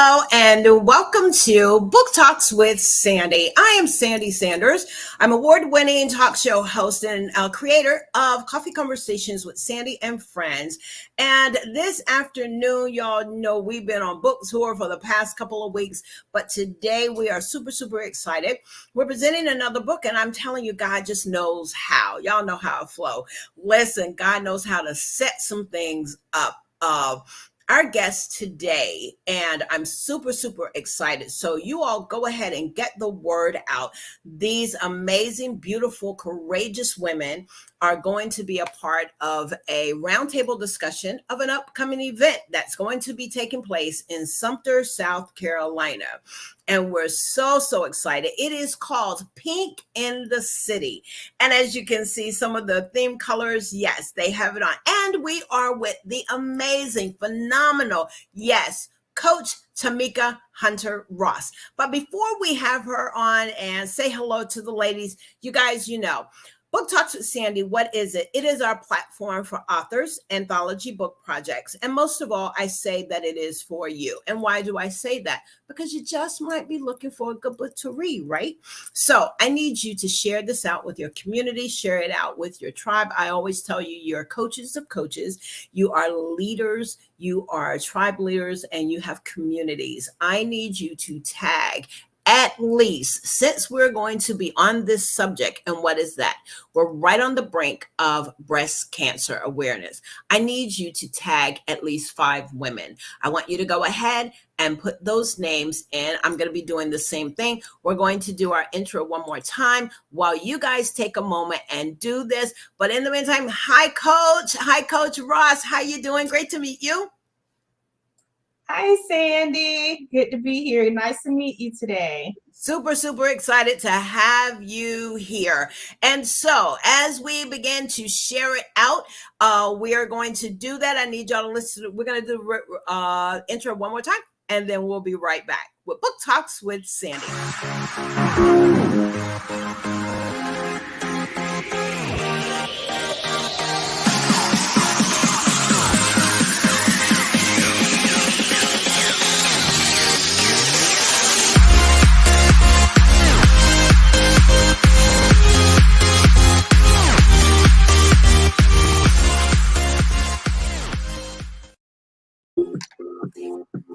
hello, and welcome to Book Talks with Sandy. I am Sandy Sanders. I'm award-winning talk show host and creator of Coffee Conversations with Sandy and Friends. And this afternoon, y'all know we've been on book tour for the past couple of weeks, but today we are super, super excited. We're presenting another book, and I'm telling you, God just knows how. Y'all know how it flow. Listen, God knows how to set some things up. Our guest today, and I'm super, super excited. So you all go ahead and get the word out. These amazing, beautiful, courageous women are going to be a part of a roundtable discussion of an upcoming event that's going to be taking place in Sumter, South Carolina. And we're so, so excited. It is called Pink in the City. And as you can see, some of the theme colors, yes, they have it on. And we are with the amazing, phenomenal, yes, Coach Tamika Hunter Ross. But before we have her on and say hello to the ladies, you guys, you know, Book Talks with Sandy, what is it? It is our platform for authors, anthology book projects. And most of all, I say that it is for you. And why do I say that? Because you just might be looking for a good book to read, right? So I need you to share this out with your community, share it out with your tribe. I always tell you, you're coaches of coaches, you are leaders, you are tribe leaders, and you have communities. I need you to tag at least, since we're going to be on this subject. And what is that? We're right on the brink of breast cancer awareness. I need you to tag at least 5 women. I want you to go ahead and put those names in. I'm going to be doing the same thing. We're going to do our intro one more time while you guys take a moment and do this. But in the meantime, hi, Coach. Hi, Coach Ross. How you doing? Great to meet you. Hi, Sandy. Good to be here. Nice to meet you today. Super, super excited to have you here. And so as we begin to share it out, we are going to do that. I need y'all to listen. We're going to do intro one more time, and then we'll be right back with Book Talks with Sandy.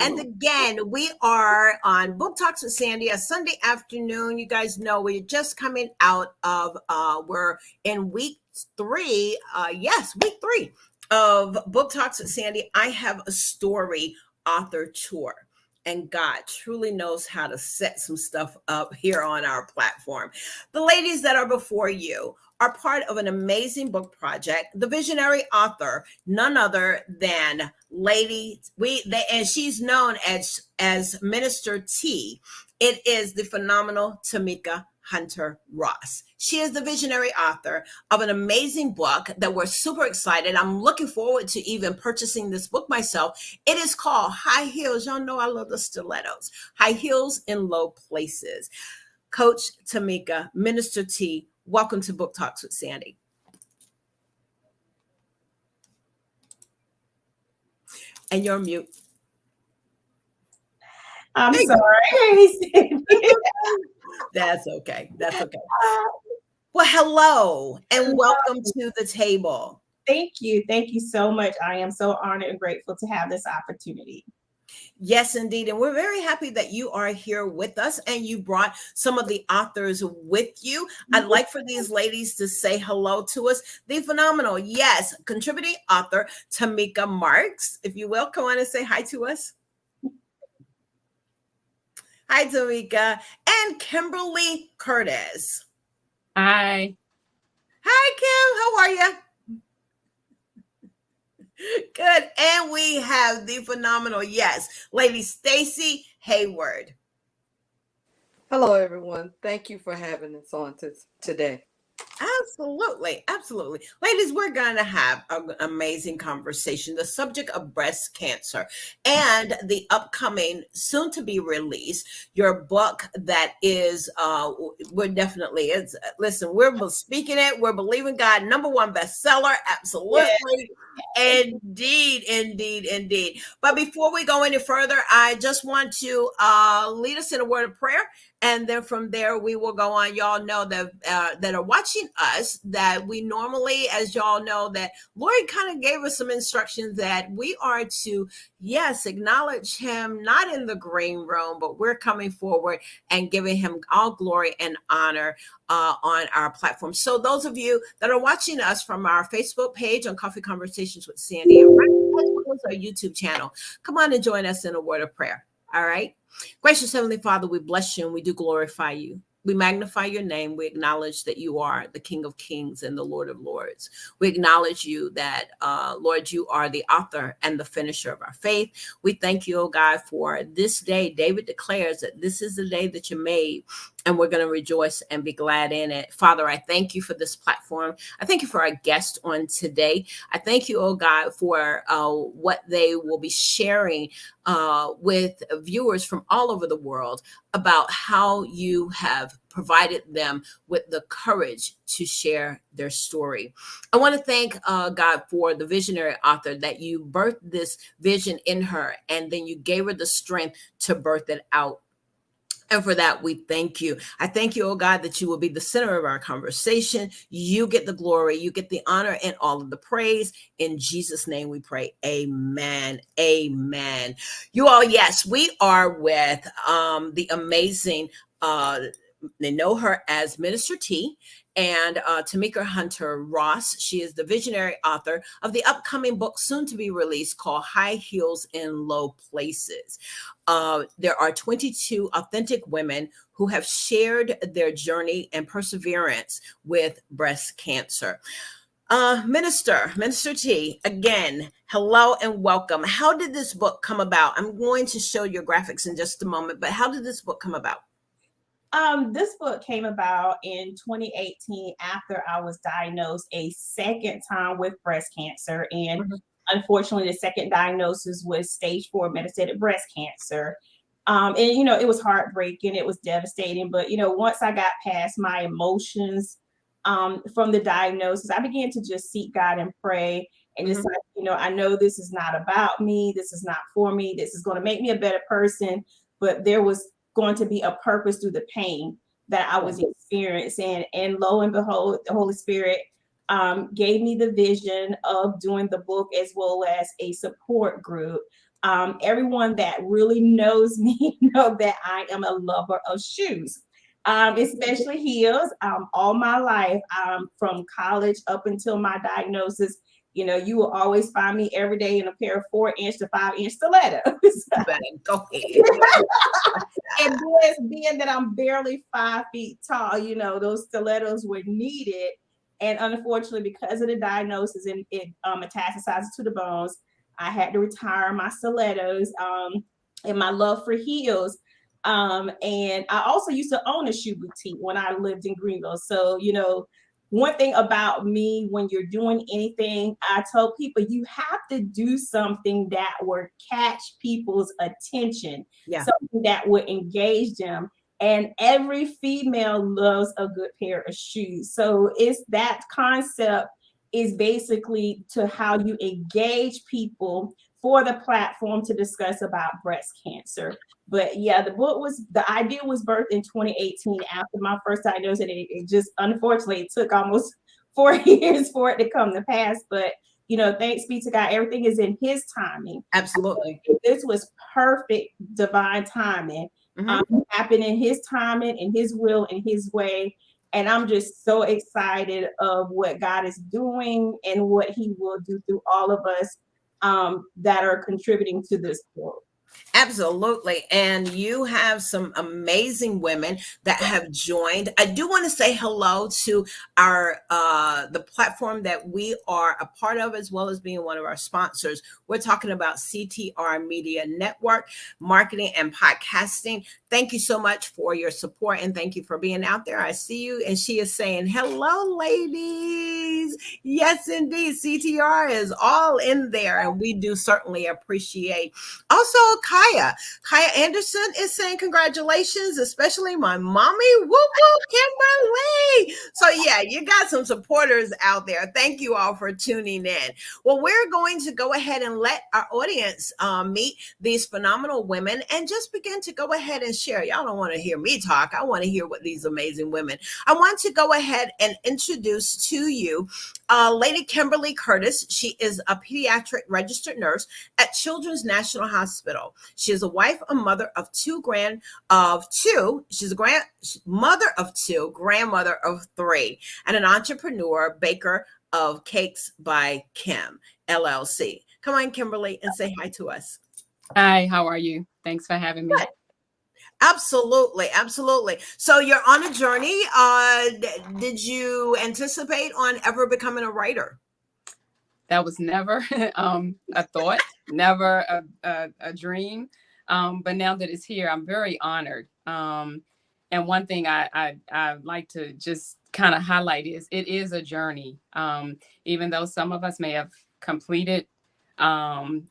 And again, we are on Book Talks with Sandy, a Sunday afternoon. You guys know we're just coming out of, we're in week 3. Yes, week 3 of Book Talks with Sandy. I have a story author tour. And God truly knows how to set some stuff up here on our platform. The ladies that are before you are part of an amazing book project. The visionary author, none other than and she's known as Minister T. It is the phenomenal Tamika Hunter Ross. She is the visionary author of an amazing book that we're super excited. I'm looking forward to even purchasing this book myself. It is called High Heels. Y'all know I love the stilettos. High Heels in Low Places. Coach Tamika, Minister T, welcome to Book Talks with Sandy. And you're mute. I'm sorry. That's okay. That's okay. Well, hello and welcome to the table. Thank you. Thank you so much. I am so honored and grateful to have this opportunity. Yes, indeed. And we're very happy that you are here with us and you brought some of the authors with you. I'd like for these ladies to say hello to us. The phenomenal, yes, contributing author Tamika Marks, if you will, come on and say hi to us. Hi, Tamika. And Kimberly Curtis. Hi. Hi, Kim. How are you? Good. And we have the phenomenal, yes, Lady Stacey Hello, everyone. Thank you for having us on today. Absolutely, absolutely. Ladies, we're going to have an amazing conversation. The subject of breast cancer and the upcoming, soon to be released, your book that is, we're definitely, it's, listen, we're speaking it, we're believing God, number one bestseller. Yes. Absolutely. Indeed, indeed, indeed. But before we go any further, I just want to lead us in a word of prayer, and then from there we will go on. Y'all know that that are watching us that we normally, as y'all know, that Lori kind of gave us some instructions that we are to, yes, acknowledge him not in the green room, but we're coming forward and giving him all glory and honor on our platform. So those of you that are watching us from our Facebook page on Coffee Conversations with Sandy and Friends, as well as our YouTube channel, come on and join us in a word of prayer. All right. Gracious Heavenly Father, we bless you and we do glorify you. We magnify your name. We acknowledge that you are the King of Kings and the Lord of Lords. We acknowledge you that, Lord, you are the author and the finisher of our faith. We thank you, oh God, for this day. David declares that this is the day that you made, and we're going to rejoice and be glad in it. Father, I thank you for this platform. I thank you for our guest on today. I thank you, oh God, for what they will be sharing with viewers from all over the world about how you have provided them with the courage to share their story. I want to thank God for the visionary author that you birthed this vision in her, and then you gave her the strength to birth it out. And for that, we thank you. I thank you, oh God, that you will be the center of our conversation. You get the glory, you get the honor, and all of the praise. In Jesus' name we pray. Amen. Amen. You all, yes, we are with the amazing, they know her as Minister T, and Tamika Hunter Ross. She is the visionary author of the upcoming book, soon to be released, called High Heels in Low Places. There are 22 authentic women who have shared their journey and perseverance with breast cancer. Minister T, again, hello and welcome. How did this book come about? I'm going to show your graphics in just a moment, but how did this book come about? This book came about in 2018 after I was diagnosed a second time with breast cancer. And Mhm. unfortunately, the second diagnosis was stage 4 metastatic breast cancer. And it was heartbreaking, it was devastating. But, once I got past my emotions from the diagnosis, I began to just seek God and pray. And just Mhm. like, I know this is not about me. This is not for me. This is going to make me a better person. But there was going to be a purpose through the pain that I was experiencing. And lo and behold, the Holy Spirit gave me the vision of doing the book as well as a support group. Everyone that really knows me know that I am a lover of shoes, especially heels. All my life, from college up until my diagnosis, you will always find me every day in a pair of 4-inch to 5-inch stilettos. Go ahead. And being that I'm barely 5 feet tall, those stilettos were needed. And unfortunately, because of the diagnosis and it metastasizes to the bones, I had to retire my stilettos and my love for heels. And I also used to own a shoe boutique when I lived in Greenville. So, one thing about me, when you're doing anything, I tell people you have to do something that will catch people's attention, Yeah. something that would engage them. And every female loves a good pair of shoes. So it's that concept is basically to how you engage people for the platform to discuss about breast cancer. But yeah, the idea was birthed in 2018 after my first diagnosis. And it just, unfortunately, it took almost 4 years for it to come to pass. But, thanks be to God, everything is in his timing. Absolutely. This was perfect divine timing. Happened in his timing, in his will, in his way. And I'm just so excited of what God is doing and what he will do through all of us that are contributing to this book. Absolutely. And you have some amazing women that have joined. I do want to say hello to our the platform that we are a part of, as well as being one of our sponsors. We're talking about CTR Media Network, marketing and podcasting. Thank you so much for your support and thank you for being out there. I see you. And she is saying, hello, ladies. Yes, indeed. CTR is all in there. And we do certainly appreciate. Also, Kaya Anderson is saying congratulations, especially my mommy. Woo woo, Kimberly. So yeah, you got some supporters out there. Thank you all for tuning in. Well, we're going to go ahead and let our audience meet these phenomenal women and just begin to go ahead and share. Y'all don't want to hear me talk. I want to hear what these amazing women. I want to go ahead and introduce to you Lady Kimberly Curtis. She is a pediatric registered nurse at Children's National Hospital. She is a wife, a mother of two. She's a mother of two, grandmother of three, and an entrepreneur, baker of Cakes by Kim LLC. Come on, Kimberly, and say hi to us. Hi, how are you? Thanks for having me. Absolutely, absolutely. So you're on a journey. Did you anticipate on ever becoming a writer? That was never a thought, never a dream. But now that it's here, I'm very honored. And one thing I like to just kind of highlight is it is a journey. Even though some of us may have completed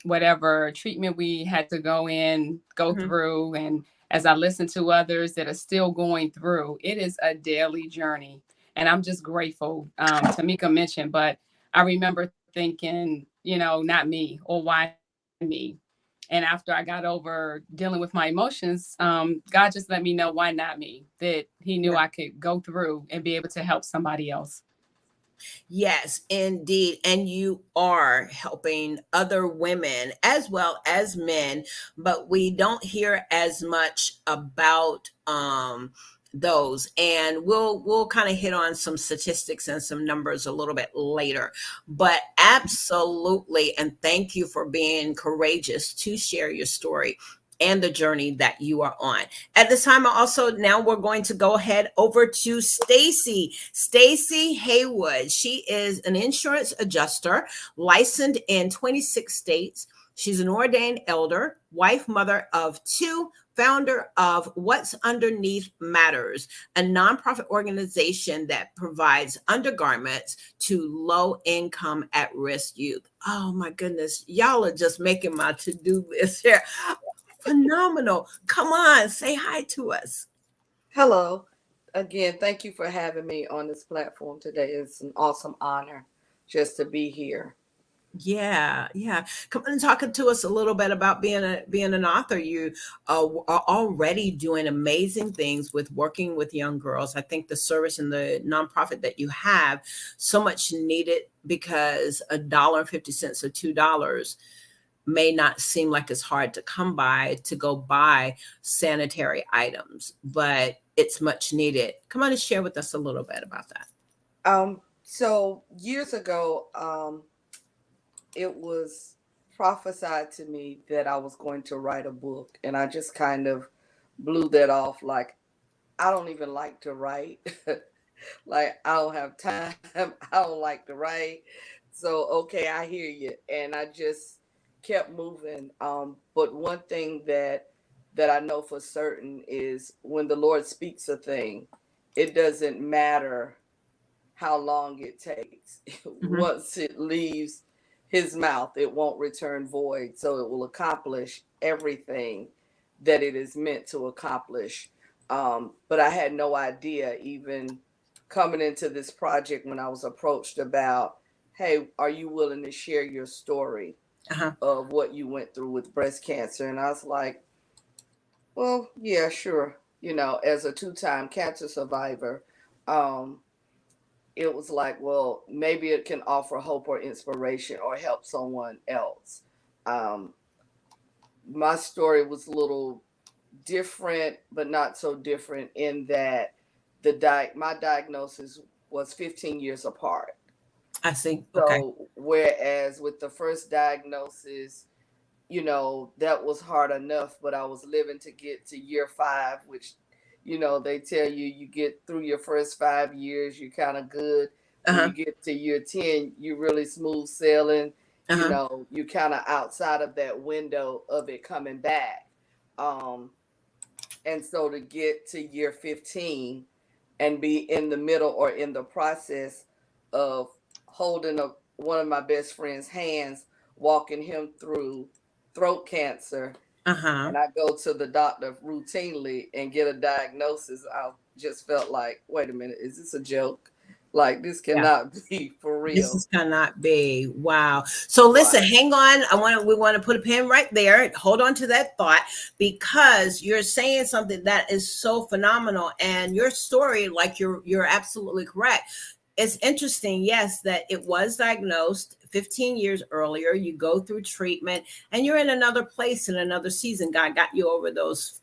whatever treatment we had to go through. And as I listen to others that are still going through, it is a daily journey. And I'm just grateful. Tamika mentioned, but I remember thinking, not me, or why me? And after I got over dealing with my emotions, God just let me know why not me, that he knew I could go through and be able to help somebody else. Yes, indeed. And you are helping other women as well as men, but we don't hear as much about those, and we'll kind of hit on some statistics and some numbers a little bit later. But absolutely, and thank you for being courageous to share your story and the journey that you are on. At this time, now we're going to go ahead over to Stacy Haywood. She is an insurance adjuster, licensed in 26 states. She's an ordained elder, wife, mother of two, founder of What's Underneath Matters, a nonprofit organization that provides undergarments to low-income, at-risk youth. Oh my goodness, y'all are just making my to-do list here. Phenomenal. Come on, say hi to us. Hello. Again, thank you for having me on this platform today. It's an awesome honor just to be here. Yeah. Come on and talk to us a little bit about being an author. You are already doing amazing things with working with young girls. I think the service and the nonprofit that you have so much needed, because $1.50 or $2 may not seem like it's hard to come by to go buy sanitary items, but it's much needed. Come on and share with us a little bit about that. So years ago, it was prophesied to me that I was going to write a book, and I just kind of blew that off. Like, I don't even like to write. Like, I don't have time. I don't like to write. So, okay, I hear you. And I just kept moving. But one thing that I know for certain is when the Lord speaks a thing, it doesn't matter how long it takes. Mm-hmm. Once it leaves his mouth, it won't return void. So it will accomplish everything that it is meant to accomplish. But I had no idea, even coming into this project, when I was approached about, hey, are you willing to share your story of what you went through with breast cancer? And I was like, well, yeah, sure. As a 2-time cancer survivor, it was like, well, maybe it can offer hope or inspiration or help someone else. My story was a little different, but not so different in that my diagnosis was 15 years apart. I see. So Okay. whereas with the first diagnosis, that was hard enough, but I was living to get to year 5, which, they tell you get through your first 5 years, you're kind of good. When Uh-huh. you get to year 10, you really smooth sailing. Uh-huh. You kind of outside of that window of it coming back. Um, and so to get to year 15 and be in the middle or in the process of holding one of my best friend's hands, walking him through throat cancer, Uh-huh. and I go to the doctor routinely and get a diagnosis, I just felt like, wait a minute, is this a joke? Like, this Yeah. cannot be for This real. is cannot be. Wow. So listen, Right. hang on. We want to put a pin right there. Hold on to that thought, because you're saying something that is so phenomenal, and your story, like you're absolutely correct. It's interesting, yes, that it was diagnosed 15 years earlier. You go through treatment and you're in another place in another season. God got you over those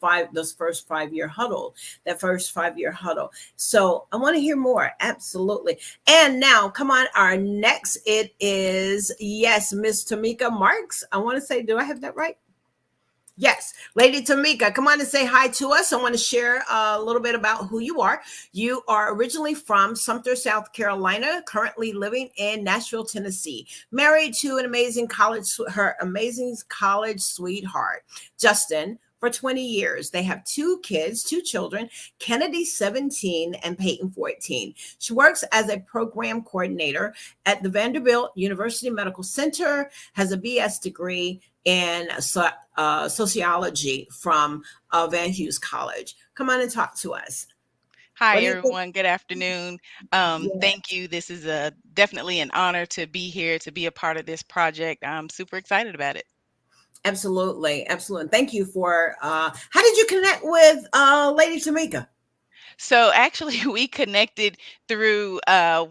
first 5 year huddle, that first 5 year huddle. So I want to hear more. Absolutely. And now, come on, our next, it is, yes, Miss Tamika Marks. I want to say, do I have that right? Yes, Lady Tamika, come on and say hi to us. I want to share a little bit about who you are. You are originally from Sumter, South Carolina, currently living in Nashville, Tennessee, married to her amazing college sweetheart, Justin, for 20 years. They have 2 kids, 2 children, Kennedy 17 and Peyton 14. She works as a program coordinator at the Vanderbilt University Medical Center, has a BS degree in sociology from Van Hughes College. Come on and talk to us. Hi, What do you think? everyone. Good afternoon. Yeah, Thank you. This is definitely an honor to be here, to be a part of this project. I'm super excited about it. absolutely. Absolutely. Thank you for, how did you connect with Lady Tamika? So actually, we connected through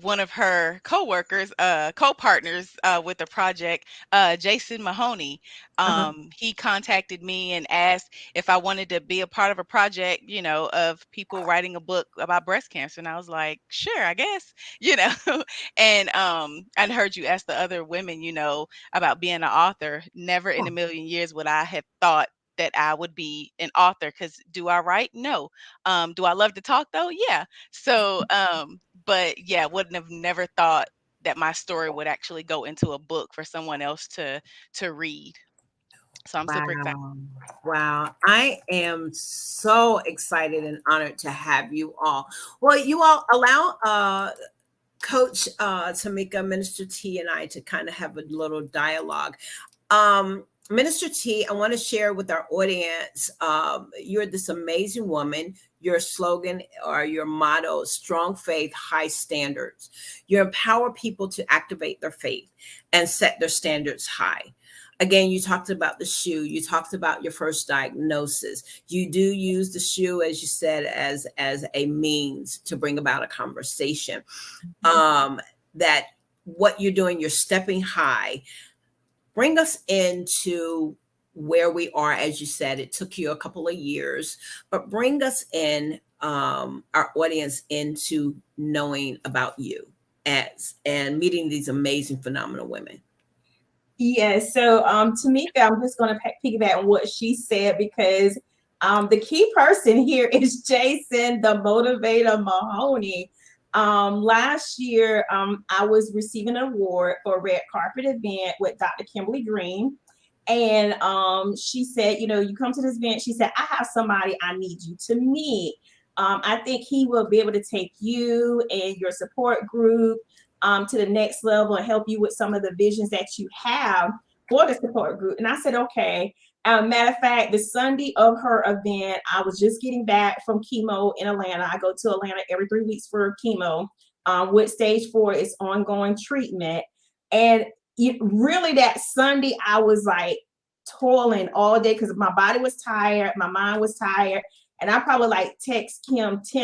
one of her coworkers, co-partners with the project, Jason Mahoney. Uh-huh. He contacted me and asked if I wanted to be a part of a project, of people writing a book about breast cancer. And I was like, sure, I guess, you know. And I heard you ask the other women, about being an author. Never in a million years would I have thought that I would be an author, because do I write? No. Do I love to talk though? Yeah. So, but yeah, wouldn't have never thought that my story would actually go into a book for someone else to read. So I'm super excited. Wow. Wow. I am so excited and honored to have you all. Well, you all allow Coach Tamika, Minister T, and I to kind of have a little dialogue. Minister T, I want to share with our audience, you're this amazing woman. Your slogan or your motto, strong faith, high standards. You empower people to activate their faith and set their standards high. Again, you talked about the shoe. You talked about your first diagnosis. You do use the shoe, as you said, as a means to bring about a conversation. That what you're doing, you're stepping high. Bring us into where we are. As you said, it took you a couple of years, but bring us in, our audience, into knowing about you and meeting these amazing, phenomenal women. Yes. So, Tamika, I'm just going to piggyback on what she said, because the key person here is Jason, the motivator Mahoney. Last year, I was receiving an award for a red carpet event with Dr. Kimberly Green. And she said, you come to this event. She said, I have somebody I need you to meet. I think he will be able to take you and your support group to the next level and help you with some of the visions that you have for the support group. And I said, okay. Matter of fact, the Sunday of her event, I was just getting back from chemo in Atlanta. I go to Atlanta every 3 weeks for chemo. With stage 4, it's ongoing treatment. And really that Sunday, I was like toiling all day because my body was tired, my mind was tired. And I probably like text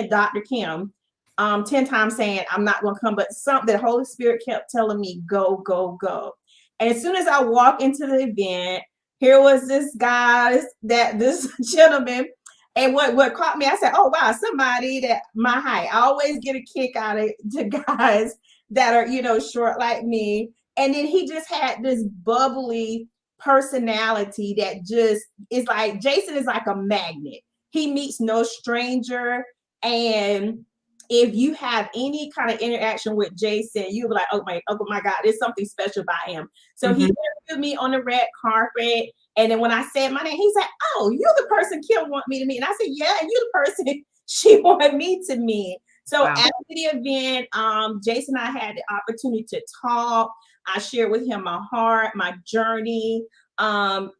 Dr. Kim, 10 times saying, I'm not going to come, but the Holy Spirit kept telling me, go, go, go. And as soon as I walked into the event, here was this this gentleman. And what caught me, I said, oh, wow, somebody that my height. I always get a kick out of the guys that are, short like me. And then he just had this bubbly personality that just is like, Jason is like a magnet. He meets no stranger. And if you have any kind of interaction with Jason, you'll be like, oh my God, there's something special about him. So he interviewed me on the red carpet. And then when I said my name, he said, oh, you're the person Kim want me to meet. And I said, yeah, and you're the person she wanted me to meet. So Wow. after the event, Jason and I had the opportunity to talk. I shared with him my heart, my journey,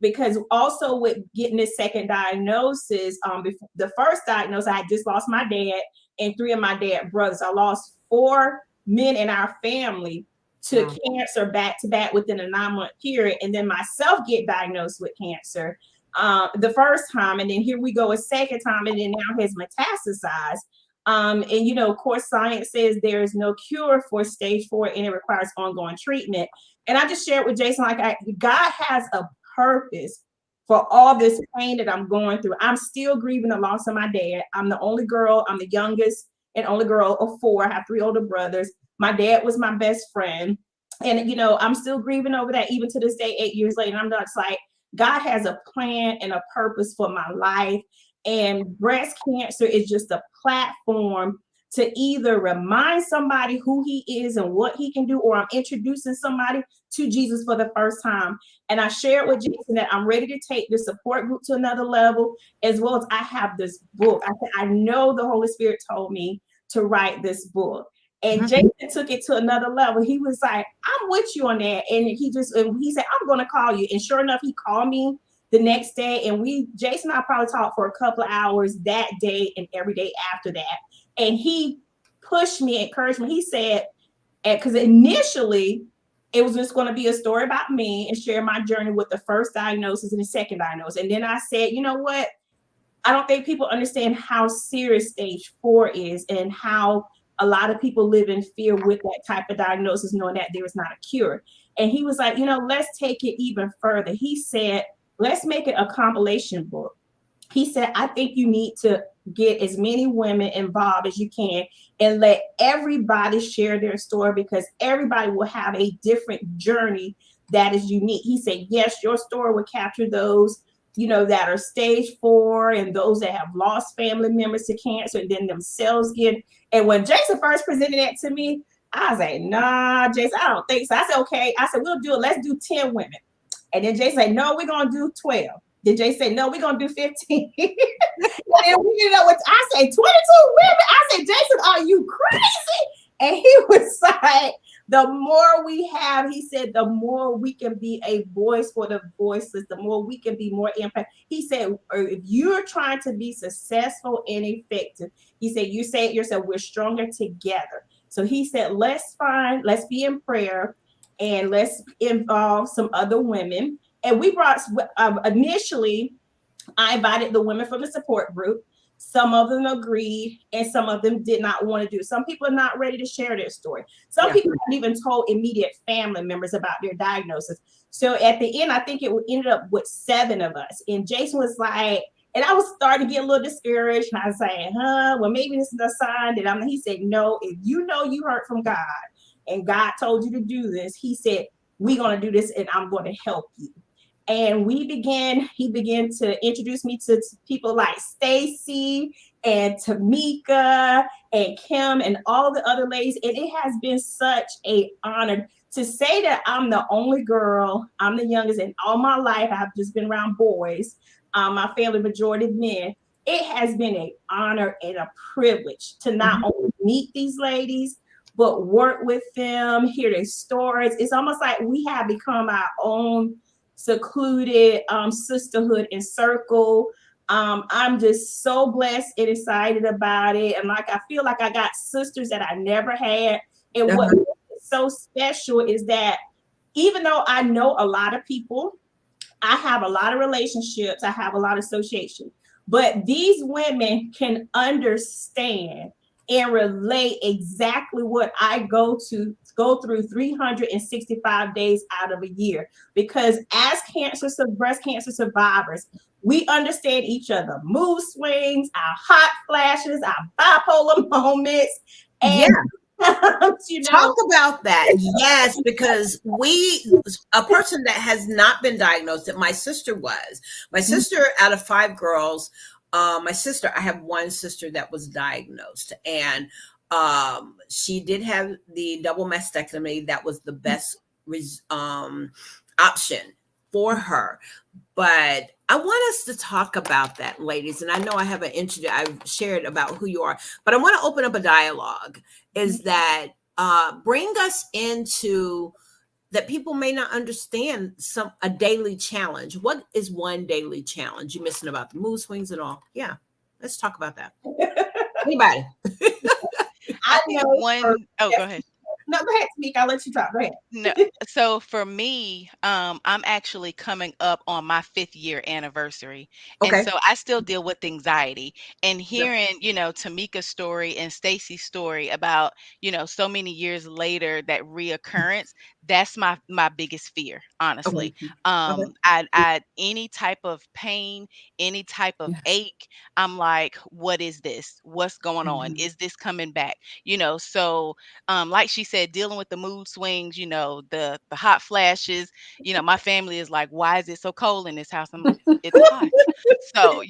because also with getting this second diagnosis, before the first diagnosis, I had just lost my dad and 3 of my dad's brothers. I lost 4 men in our family to cancer back to back within a 9-month period, and then myself get diagnosed with cancer the first time, and then here we go a second time, and then now has metastasized. And you know, of course, science says there is no cure for stage 4 and it requires ongoing treatment. And I just shared with Jason, like, God has a purpose for all this pain that I'm going through. I'm still grieving the loss of my dad. I'm the only girl. I'm the youngest and only girl of 4. I have 3 older brothers. My dad was my best friend. And, you know, I'm still grieving over that even to this day, 8 years later. I'm just like, God has a plan and a purpose for my life. And breast cancer is just a platform to either remind somebody who he is and what he can do, or I'm introducing somebody to Jesus for the first time. And I shared with Jason that I'm ready to take the support group to another level, as well as I have this book. I said, I know the Holy Spirit told me to write this book. And Jason took it to another level. He was like, I'm with you on that. And he said, I'm going to call you. And sure enough, he called me the next day. And Jason and I probably talked for a couple of hours that day and every day after that. And he pushed me, encouraged me. He said, because initially it was just going to be a story about me and share my journey with the first diagnosis and the second diagnosis. And then I said, you know what? I don't think people understand how serious stage 4 is and how a lot of people live in fear with that type of diagnosis, knowing that there is not a cure. And he was like, you know, let's take it even further. He said, let's make it a compilation book. He said, I think you need to get as many women involved as you can and let everybody share their story, because everybody will have a different journey that is unique. He said, yes, your story will capture those, you know, that are stage 4 and those that have lost family members to cancer and then themselves get. And when Jason first presented that to me, I was like, nah, Jason, I don't think so. I said, okay. I said, we'll do it. Let's do 10 women. And then Jason said, no, we're going to do 12. Then Jason said, no, we're going to do 15. And then we ended up with, I said, 22 women. I said, Jason, are you crazy? And he was like, the more we have, he said, the more we can be a voice for the voiceless, the more we can be more impact. He said, if you're trying to be successful and effective, he said, you say it yourself, we're stronger together. So he said, let's be in prayer and let's involve some other women. And we brought, initially, I invited the women from the support group. Some of them agreed and some of them did not want to do. Some people are not ready to share their story. Some people haven't even told immediate family members about their diagnosis. So at the end, I think it ended up with 7 of us. And Jason was like, and I was starting to get a little discouraged. And I was saying, well, maybe this is a sign that he said, no, if you know you heard from God and God told you to do this, he said, we're going to do this and I'm going to help you. And he began to introduce me to people like Stacy and Tamika and Kim and all the other ladies. And it has been such an honor to say that I'm the only girl, I'm the youngest, and all my life I've just been around boys, my family majority men. It has been an honor and a privilege to not only meet these ladies, but work with them, hear their stories. It's almost like we have become our own secluded sisterhood and circle. I'm just so blessed and excited about it. And like, I feel like I got sisters that I never had. And what is so special is that even though I know a lot of people, I have a lot of relationships, I have a lot of associations, but these women can understand and relate exactly what I go through 365 days out of a year. Because as breast cancer survivors, we understand each other, mood swings, our hot flashes, our bipolar moments. And Talk about that. Yes, because a person that has not been diagnosed, that my sister was. My sister, out of 5 girls, I have one sister that was diagnosed, and she did have the double mastectomy. That was the best option for her. But I want us to talk about that, ladies. And I know I haven't I've shared about who you are, but I want to open up a dialogue. Is that bring us into that people may not understand a daily challenge. What is one daily challenge? You missing about the mood swings and all? Yeah, let's talk about that. Anybody? I think know one, oh, go ahead. No, go ahead, Tamika. I'll let you talk. Go ahead. No, so for me, I'm actually coming up on my 5th year anniversary. And Okay. so I still deal with anxiety. And Yep. hearing, Tamika's story and Stacy's story about, so many years later, that reoccurrence, that's my biggest fear, honestly. Okay. Okay. I any type of pain, any type of Yes. ache, I'm like, what is this? What's going on? Mhm. Is this coming back? So like she said, dealing with the mood swings, the hot flashes. My family is like, why is it so cold in this house? I'm like, it's hot. So,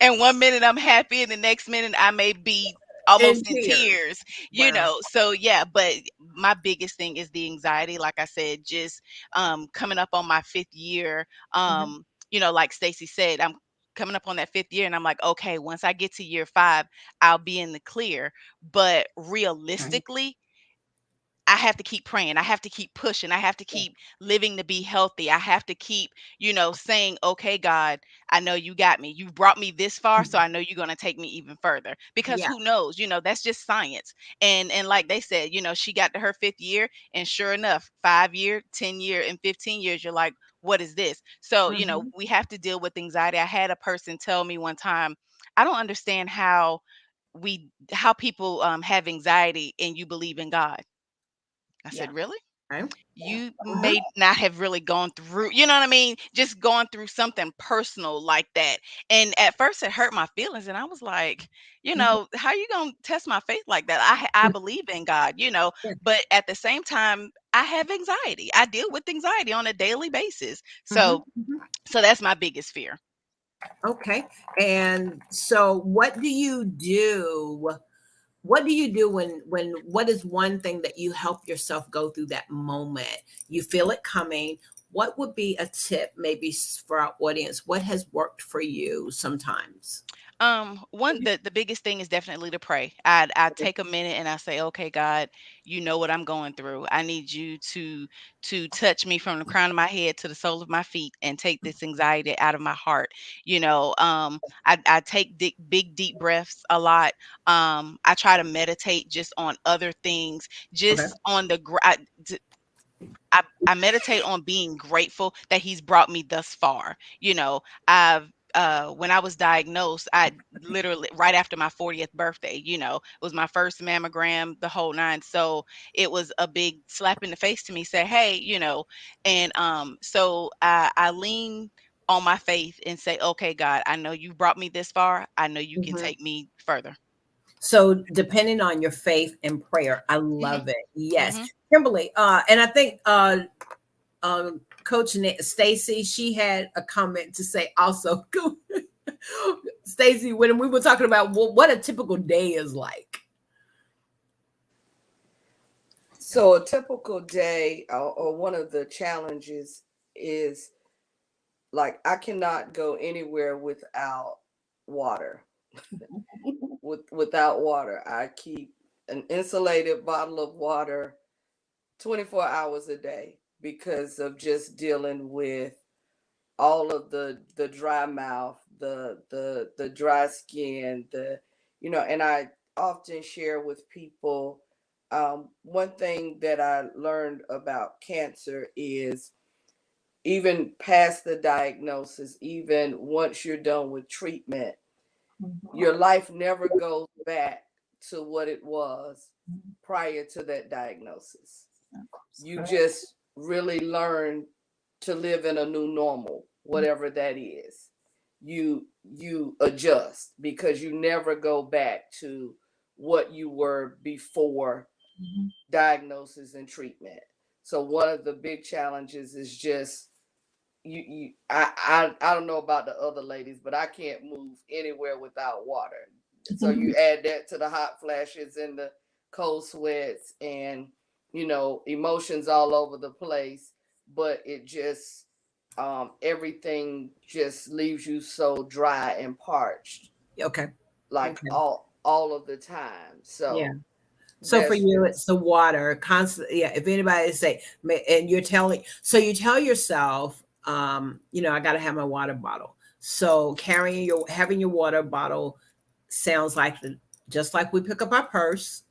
and one minute I'm happy, and the next minute I may be In almost in tears. tears, Wow. So yeah, but my biggest thing is the anxiety. Like I said, just coming up on my 5th year. Like Stacy said, I'm coming up on that 5th year, and I'm like, okay, once I get to year 5, I'll be in the clear. But Right. realistically, I have to keep praying. I have to keep pushing. I have to keep living to be healthy. I have to keep, saying, okay, God, I know you got me. You've brought me this far, so I know you're going to take me even further. Because Yeah. who knows? That's just science. And like they said, she got to her 5th year, and sure enough, 5 year, 10 year, and 15 years, you're like, what is this? So, Mhm. we have to deal with anxiety. I had a person tell me one time, I don't understand how people have anxiety and you believe in God. I Yeah. said, really? Okay. Yeah. You may not have really gone through, you know what I mean? Just going through something personal like that. And at first it hurt my feelings. And I was like, how you going to test my faith like that? I believe in God, Yeah. but at the same time, I have anxiety. I deal with anxiety on a daily basis. Mhm. So, Mhm. so that's my biggest fear. Okay. And so what do you do? What do you do when what is one thing that you help yourself go through that moment? You feel it coming. What would be a tip maybe for our audience? What has worked for you sometimes? One the biggest thing is definitely to pray. I take a minute and I say, okay, God, you know what I'm going through. I need you to touch me from the crown of my head to the sole of my feet and take this anxiety out of my heart. I take big deep breaths a lot. I try to meditate just on other things, Okay. just on I meditate on being grateful that he's brought me thus far. I've when I was diagnosed, I literally right after my 40th birthday, it was my first mammogram, the whole nine. So it was a big slap in the face to me, say, hey, and so I lean on my faith and say, okay, God, I know you brought me this far. I know you can Mhm. take me further. So depending on your faith and prayer, I Hmm. love it. Yes. Hmm. Kimberly, and I think Coach Stacy, she had a comment to say also. Stacy, when we were talking about what a typical day is like. So a typical day, or one of the challenges is like I cannot go anywhere without water. Without water, I keep an insulated bottle of water 24 hours a day because of just dealing with all of the dry mouth, the dry skin, and I often share with people, one thing that I learned about cancer is even past the diagnosis, even once you're done with treatment, your life never goes back to what it was prior to that diagnosis. You just really learn to live in a new normal, whatever that is. You adjust because you never go back to what you were before Mhm. diagnosis and treatment. So one of the big challenges is just I don't know about the other ladies, but I can't move anywhere without water. So you add that to the hot flashes and the cold sweats and emotions all over the place, but it just everything just leaves you so dry and parched, Okay. like Okay. all of the time. Yeah. So So for that's you, just it's the water constant. Yeah. If anybody say, and you're telling, so you tell yourself, I got to have my water bottle. So having your water bottle sounds like just like we pick up our purse,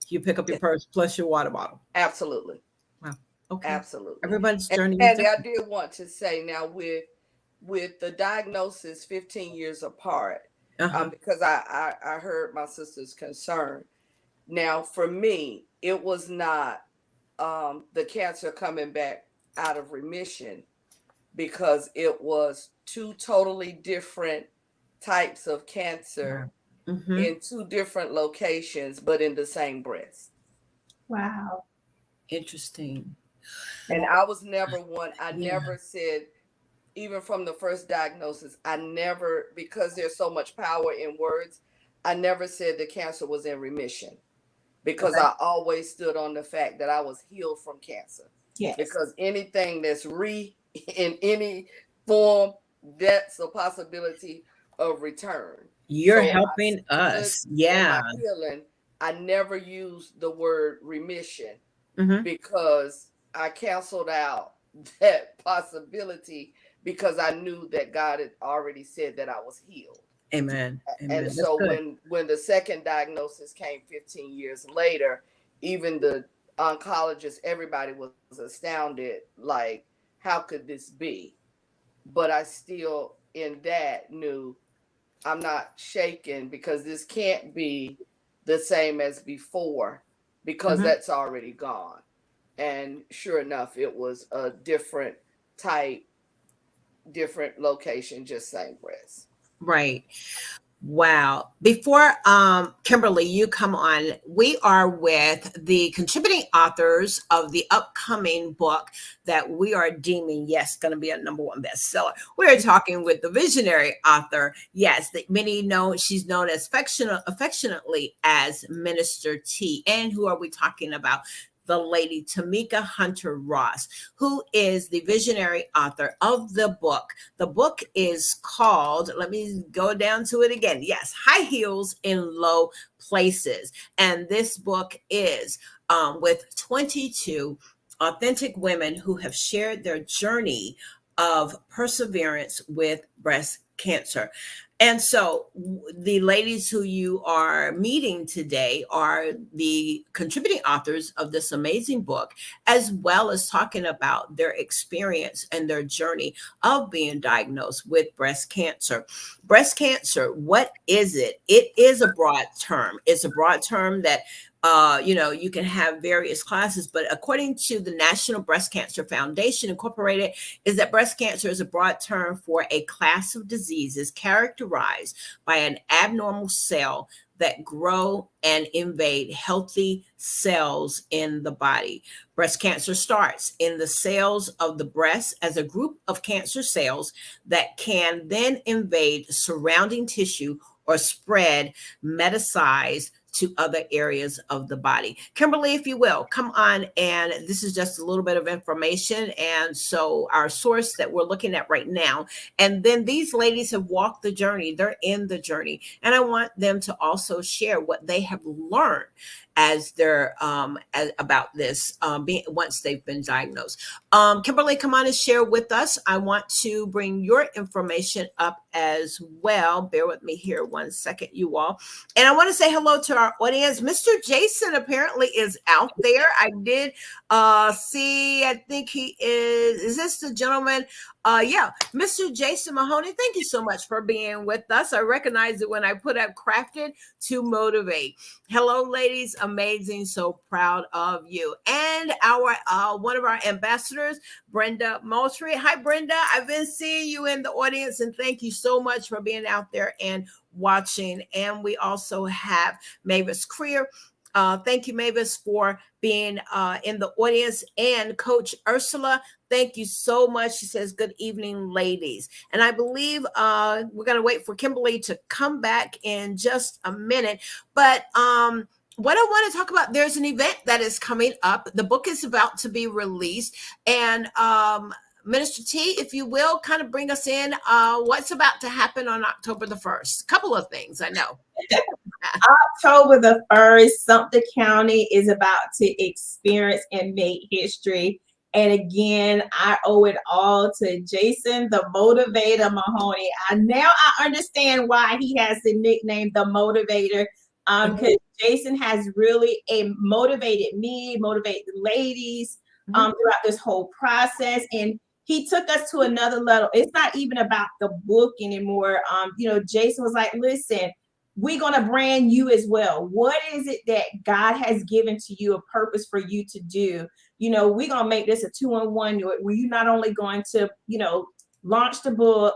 you pick up your purse plus your water bottle. absolutely. Wow. Okay. Absolutely. Everybody's And journey is Sandy, I different. did want to say now with the diagnosis 15 years apart, Uh-huh. because I heard my sister's concern. Now, for me, it was not the cancer coming back out of remission because it was two totally different types of cancer Mm-hmm. in two different locations, but in the same breast. Wow. Interesting. And I was never one, I Yeah. never said, even from the first diagnosis, I never, because there's so much power in words, I never said the cancer was in remission because Okay. I always stood on the fact that I was healed from cancer. Yes. Because anything that's in any form, that's a possibility of return. You're So I helping stood us. in Yeah. my healing. I never used the word remission Mm-hmm. because I canceled out that possibility because I knew that God had already said that I was healed. Amen. Amen. And That's so good. when the second diagnosis came 15 years later, even the oncologist, everybody was astounded, like, how could this be? But I still in that knew I'm not shaken because this can't be the same as before because Mm-hmm. that's already gone. And sure enough, it was a different type, different location, just same breast. Right. Wow. Before Kimberly, you come on, we are with the contributing authors of the upcoming book that we are deeming, yes, going to be a #1 bestseller. We are talking with the visionary author, yes, that many know, she's known as affectionately as Minister T. And who are we talking about? The lady Tamika Hunter Ross, who is the visionary author of the book. The book is called, let me go down to it again. Yes, High Heels in Low Places. And this book is with 22 authentic women who have shared their journey of perseverance with breast cancer. And so the ladies who you are meeting today are the contributing authors of this amazing book, as well as talking about their experience and their journey of being diagnosed with breast cancer. Breast cancer, what is it? It is a broad term. It's a broad term that you can have various classes, but according to the National Breast Cancer Foundation Incorporated, is that breast cancer is a broad term for a class of diseases characterized by an abnormal cell that grow and invade healthy cells in the body. Breast cancer starts in the cells of the breast as a group of cancer cells that can then invade surrounding tissue or spread, metastasize to other areas of the body. Kimberly, if you will, come on. And this is just a little bit of information. And so our source that we're looking at right now, and then these ladies have walked the journey. They're in the journey. And I want them to also share what they have learned as they're about this once they've been diagnosed. Kimberly, come on and share with us. I want to bring your information up as well. Bear with me here 1 second, you all. And I want to say hello to our audience. Mr. Jason apparently is out there. I did see, I think he is this the gentleman? Yeah, Mr. Jason Mahoney, thank you so much for being with us. I recognize it when I put up Crafted to Motivate. Hello, ladies. Amazing. So proud of you. And our one of our ambassadors, Brenda Moultrie. Hi, Brenda. I've been seeing you in the audience, and thank you so much for being out there and watching. And we also have Mavis Creer. Thank you, Mavis, for being in the audience. And Coach Ursula, thank you so much. She says, good evening, ladies. And I believe we're going to wait for Kimberly to come back in just a minute. But what I want to talk about, there's an event that is coming up. The book is about to be released. And Minister T, if you will, kind of bring us in what's about to happen on October the 1st. Couple of things, I know. October the 1st, Sumter County is about to experience and make history. And again, I owe it all to Jason, the Motivator Mahoney. Now I understand why he has the nickname, the Motivator, because Jason has really motivated me, motivated the ladies throughout this whole process. And he took us to another level. It's not even about the book anymore. Jason was like, listen, we're going to brand you as well. What is it that God has given to you, a purpose for you to do? We're going to make this a 2-in-1 where you're not only going to, launch the book,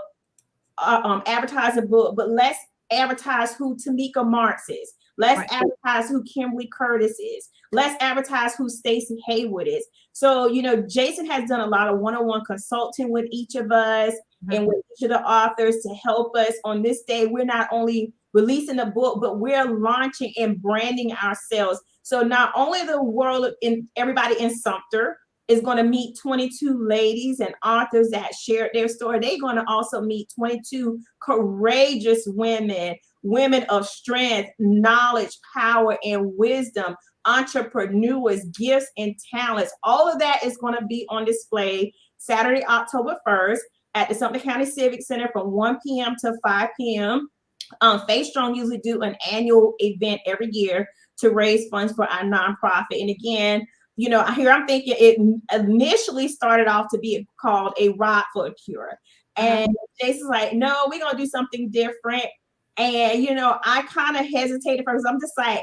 advertise the book, but let's advertise who Tamika Marks is. Let's advertise who Kimberly Curtis is. Let's advertise who Stacey Haywood is. So, Jason has done a lot of one-on-one consulting with each of us and with each of the authors to help us on this day. We're not only releasing the book, but we're launching and branding ourselves. So not only the world and everybody in Sumter is going to meet 22 ladies and authors that shared their story, they're going to also meet 22 courageous women of strength, knowledge, power, and wisdom, entrepreneurs, gifts, and talents. All of that is going to be on display Saturday, October 1st at the Sumter County Civic Center from 1 p.m. to 5 p.m. Faith Strong usually do an annual event every year to raise funds for our nonprofit. And again, I'm thinking it initially started off to be called a Rod for a Cure. And Jason's like, no, we're going to do something different. And, I kind of hesitated first. I'm just like,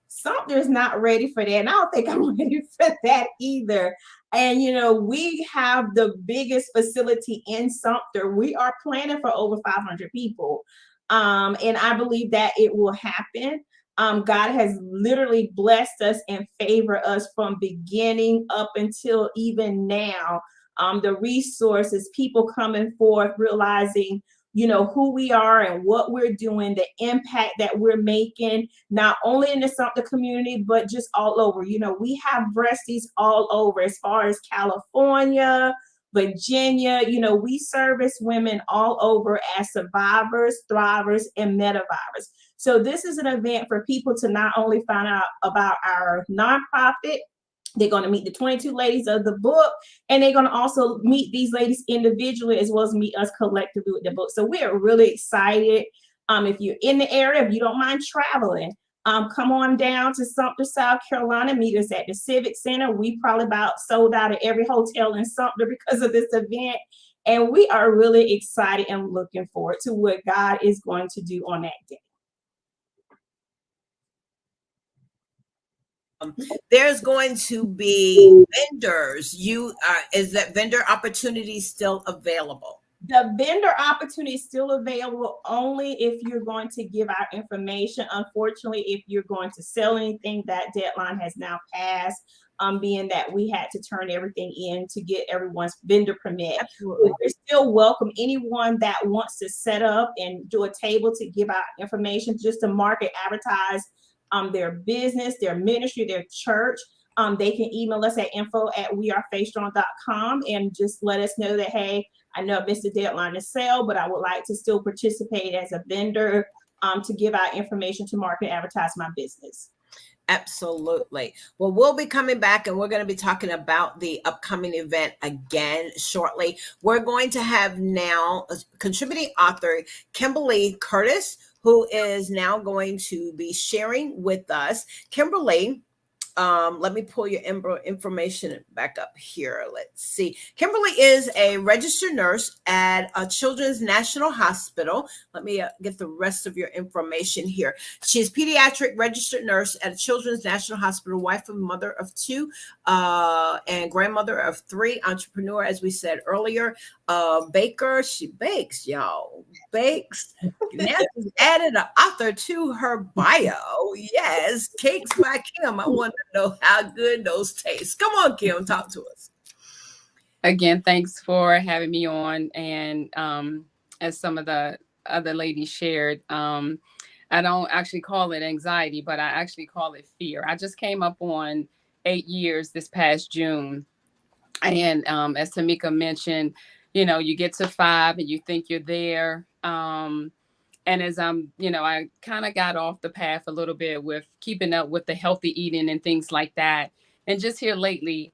Sumter's not ready for that. And I don't think I'm ready for that either. And, we have the biggest facility in Sumter. We are planning for over 500 people. And I believe that it will happen. God has literally blessed us and favored us from beginning up until even now. The resources, people coming forth, realizing, who we are and what we're doing, the impact that we're making, not only in the Sumter community, but just all over. We have breasties all over, as far as California, Virginia. We service women all over as survivors, thrivers, and metavirus. So this is an event for people to not only find out about our nonprofit, they're going to meet the 22 ladies of the book, and they're going to also meet these ladies individually as well as meet us collectively with the book. So we're really excited. If you're in the area, if you don't mind traveling, come on down to Sumter, South Carolina. Meet us at the Civic Center. We probably about sold out of every hotel in Sumter because of this event. And we are really excited and looking forward to what God is going to do on that day. There's going to be vendors. Is that vendor opportunity still available? The vendor opportunity is still available only if you're going to give out information. Unfortunately, if you're going to sell anything, that deadline has now passed, being that we had to turn everything in to get everyone's vendor permit. Absolutely. We're still welcome anyone that wants to set up and do a table to give out information, just to market, advertise their business, their ministry, their church. They can email us at info@wearefaithstrong.com and just let us know that, hey, I know I missed the deadline to sell, but I would like to still participate as a vendor to give out information to market, advertise my business. Absolutely. Well, we'll be coming back and we're going to be talking about the upcoming event again shortly. We're going to have now a contributing author, Kimberly Curtis, who is now going to be sharing with us. Kimberly Let me pull your information back up here. Let's see. Kimberly is a registered nurse at a Children's National Hospital. Let me get the rest of your information here. She's pediatric registered nurse at a Children's National Hospital, wife and mother of 2, and grandmother of 3, entrepreneur, as we said earlier. Baker, she bakes, y'all. Bakes. Now she's added an author to her bio. Yes, Cakes by Kim. I want to know how good those taste. Come on, Kim, talk to us. Again, thanks for having me on. And as some of the other ladies shared, I don't actually call it anxiety, but I actually call it fear. I just came up on 8 years this past June. And as Tamika mentioned, you get to 5 and you think you're there. And as I kind of got off the path a little bit with keeping up with the healthy eating and things like that. And just here lately,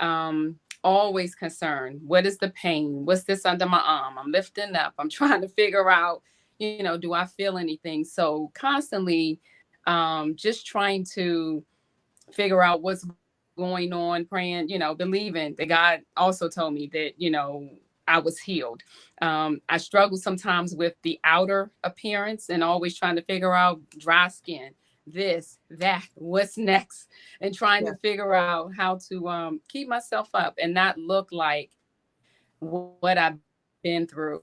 always concerned. What is the pain? What's this under my arm? I'm lifting up. I'm trying to figure out, do I feel anything? So constantly just trying to figure out what's going on, praying, believing that God also told me that, I was healed. I struggle sometimes with the outer appearance and always trying to figure out dry skin, this, that, what's next, and trying to figure out how to keep myself up and not look like what I've been through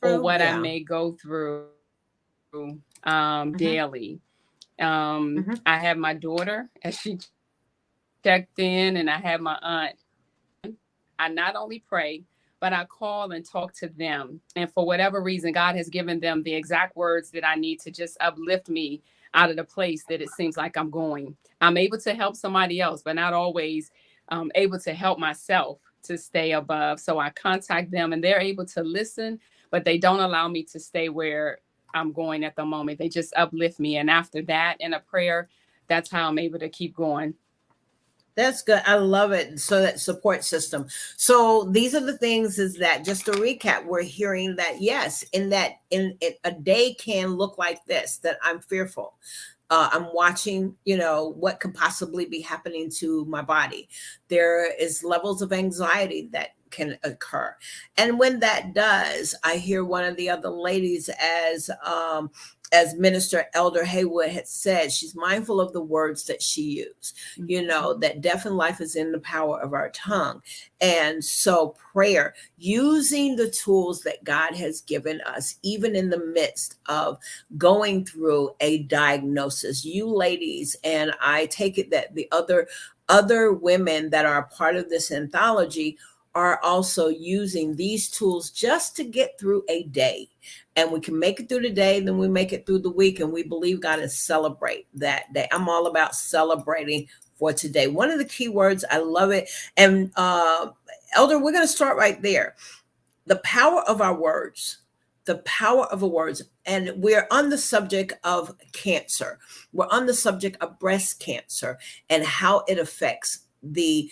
or what I may go through daily. I have my daughter as she checked in, and I have my aunt. I not only pray, but I call and talk to them. And for whatever reason, God has given them the exact words that I need to just uplift me out of the place that it seems like I'm going. I'm able to help somebody else, but not always able to help myself to stay above. So I contact them and they're able to listen, but they don't allow me to stay where I'm going at the moment. They just uplift me. And after that, in a prayer, that's how I'm able to keep going. That's good. I love it. So that support system. So these are the things, is that just to recap, we're hearing that, yes, in a day can look like this, that I'm fearful. I'm watching, what could possibly be happening to my body. There is levels of anxiety that can occur. And when that does, I hear one of the other ladies, as Minister Elder Haywood had said, she's mindful of the words that she used, that death and life is in the power of our tongue. And so prayer, using the tools that God has given us, even in the midst of going through a diagnosis, you ladies, and I take it that the other women that are part of this anthology are also using these tools just to get through a day. And we can make it through the day, then we make it through the week, and we believe God and celebrate that day. I'm all about celebrating for today. One of the key words, I love it. And Elder, we're going to start right there. The power of our words. The power of our words. And we're on the subject of cancer. We're on the subject of breast cancer and how it affects the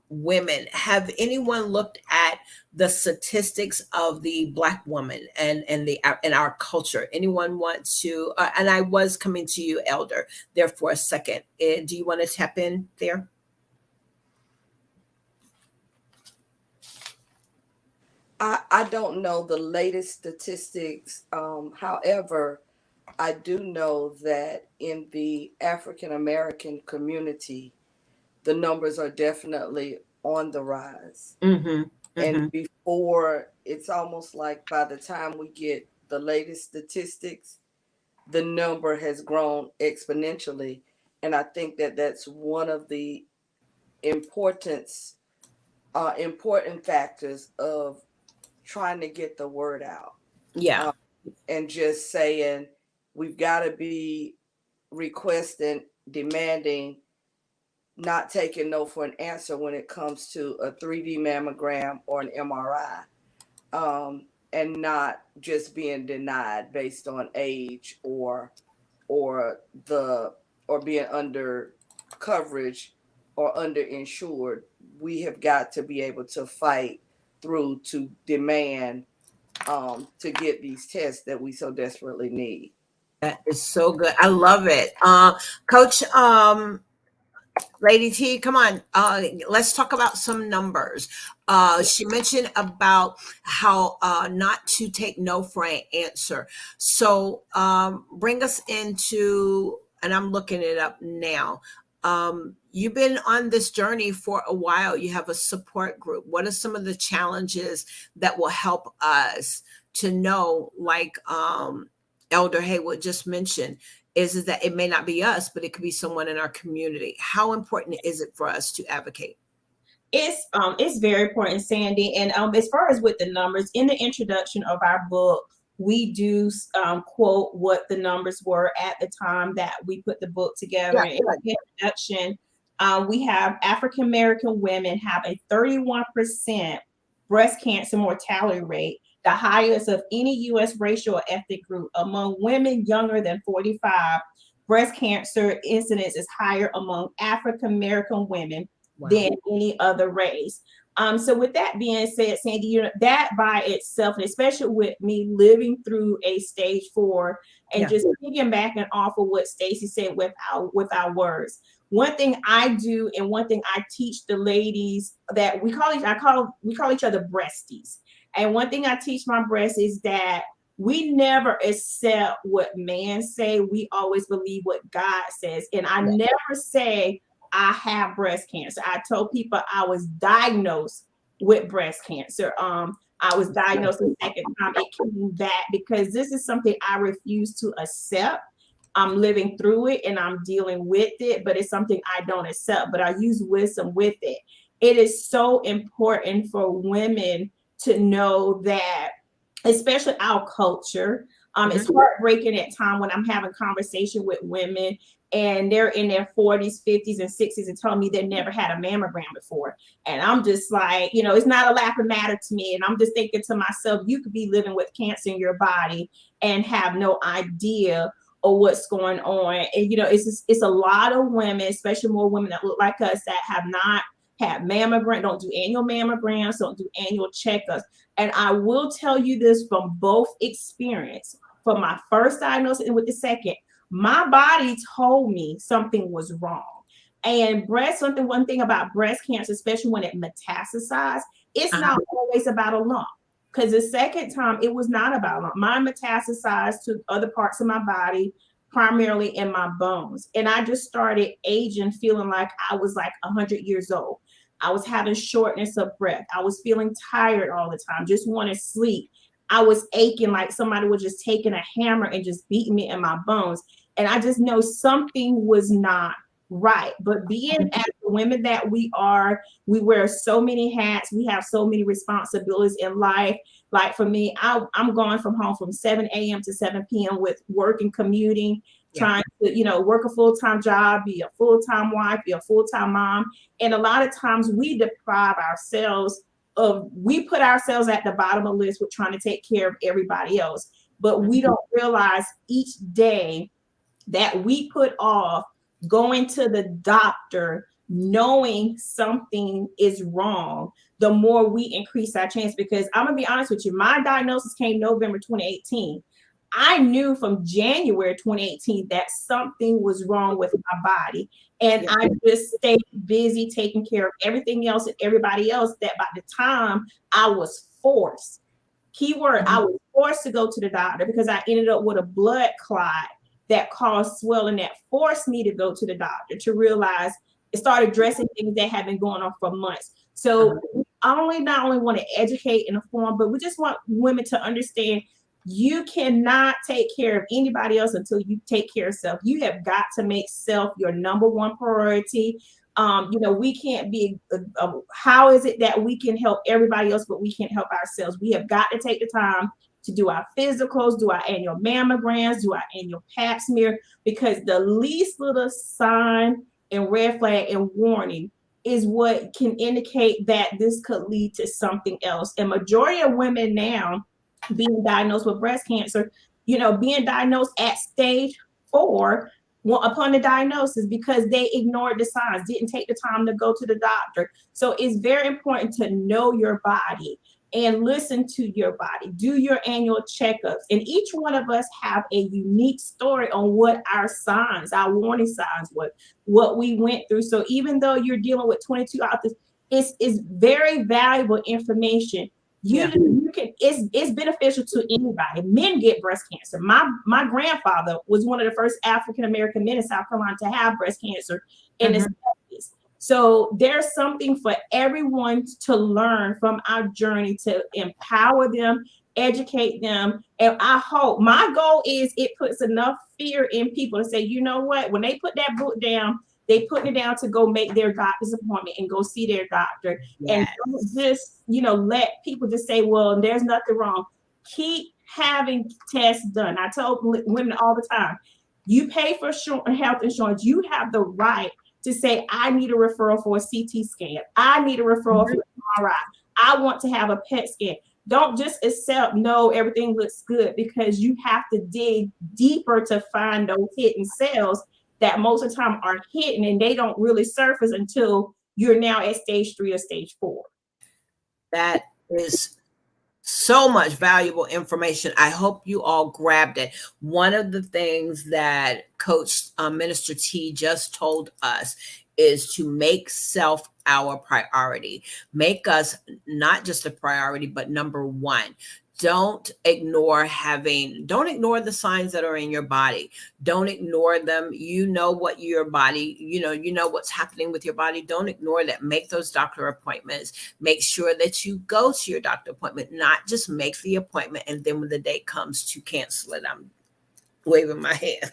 women. Have anyone looked at the statistics of the Black woman and in our culture? Anyone want to? And I was coming to you, Elder, there for a second. Do you want to tap in there? I don't know the latest statistics. However, I do know that in the African American community, the numbers are definitely on the rise. And before, it's almost like by the time we get the latest statistics, the number has grown exponentially. And I think that that's one of the important factors of trying to get the word out. Yeah. And just saying, we've got to be requesting, demanding, not taking no for an answer when it comes to a 3D mammogram or an MRI, and not just being denied based on age or being under coverage or underinsured. We have got to be able to fight through to demand to get these tests that we so desperately need. That is so good. I love it. Coach Lady T, come on. Let's talk about some numbers. She mentioned about how not to take no for an answer. So bring us into, and I'm looking it up now. You've been on this journey for a while. You have a support group. What are some of the challenges that will help us to know, like Elder Haywood just mentioned, is that it may not be us, but it could be someone in our community. How important is it for us to advocate? It's very important, Sandy. And as far as with the numbers, in the introduction of our book, we do quote what the numbers were at the time that we put the book together. Yeah. In the introduction, we have African American women have a 31% breast cancer mortality rate, the highest of any U.S. racial or ethnic group. Among women younger than 45, breast cancer incidence is higher among African American women than any other race. So with that being said, Sandy, you know, that by itself, and especially with me living through a stage 4 and just piggybacking off of what Stacey said with our words. One thing I do, and one thing I teach the ladies that we call each other breasties. And one thing I teach my breasts is that we never accept what man say. We always believe what God says. And I never say I have breast cancer. I told people I was diagnosed with breast cancer. I was diagnosed the second time it came back because this is something I refuse to accept. I'm living through it and I'm dealing with it, but it's something I don't accept, but I use wisdom with it. It is so important for women to know that, especially our culture. It's heartbreaking at times when I'm having conversation with women and they're in their 40s, 50s, and 60s and telling me they never had a mammogram before. And I'm just like, you know, it's not a laughing matter to me. And I'm just thinking to myself, you could be living with cancer in your body and have no idea of what's going on. And, you know, it's a lot of women, especially more women that look like us, that have not had mammogram, don't do annual mammograms, don't do annual checkups. And I will tell you this from both experience. For my first diagnosis and with the second, my body told me something was wrong. And one thing about breast cancer, especially when it metastasizes, it's not always about a lump. Because the second time, it was not about a lump. Mine metastasized to other parts of my body, primarily in my bones. And I just started aging, feeling like I was like 100 years old. I was having shortness of breath. I was feeling tired all the time, just want to sleep. I was aching like somebody was just taking a hammer and just beating me in my bones. And I just know something was not right. But being as the women that we are, we wear so many hats. We have so many responsibilities in life. Like for me, I'm going from home from 7 a.m. to 7 p.m. with work and commuting, trying to, you know, work a full-time job, be a full-time wife, be a full-time mom. And a lot of times we deprive ourselves we put ourselves at the bottom of the list with trying to take care of everybody else. But we don't realize each day that we put off going to the doctor, knowing something is wrong, the more we increase our chance. Because I'm gonna be honest with you, my diagnosis came November 2018. I knew from January 2018 that something was wrong with my body. And I just stayed busy taking care of everything else and everybody else, that by the time I was forced, keyword, I was forced to go to the doctor because I ended up with a blood clot that caused swelling that forced me to go to the doctor to realize it started addressing things that had been going on for months. So I not only want to educate and inform, but we just want women to understand you cannot take care of anybody else until you take care of self. You have got to make self your number one priority. You know, we can't be, how is it that we can help everybody else, but we can't help ourselves? We have got to take the time to do our physicals, do our annual mammograms, do our annual pap smear, because the least little sign and red flag and warning is what can indicate that this could lead to something else. And majority of women now being diagnosed with breast cancer, you know, being diagnosed at stage 4 upon the diagnosis because they ignored the signs, didn't take the time to go to the doctor. So it's very important to know your body. and listen to your body. Do your annual checkups. And each one of us have a unique story on what our signs, our warning signs, what we went through. So even though you're dealing with 22 authors, it's very valuable information. You can it's beneficial to anybody. Men get breast cancer. My grandfather was one of the first African American men in South Carolina to have breast cancer in the 70s. So there's something for everyone to learn from our journey to empower them, educate them. And I hope my goal is it puts enough fear in people to say, you know what, when they put that book down, they put it down to go make their doctor's appointment and go see their doctor. And don't just, let people just say, well, there's nothing wrong. Keep having tests done. I tell women all the time, you pay for health insurance. You have the right to say, I need a referral for a CT scan. I need a referral for an MRI. I want to have a PET scan. Don't just accept, no, everything looks good, because you have to dig deeper to find those hidden cells that most of the time are hidden, and they don't really surface until you're now at stage 3 or stage 4. That is so much valuable information. I hope you all grabbed it. One of the things that Coach Minister T just told us is to make self our priority. Make us not just a priority, but number one. Don't ignore the signs that are in your body. Don't ignore them. You know what your body, you know what's happening with your body. Don't ignore that. Make those doctor appointments. Make sure that you go to your doctor appointment, not just make the appointment and then when the day comes to cancel it. I'm waving my hand,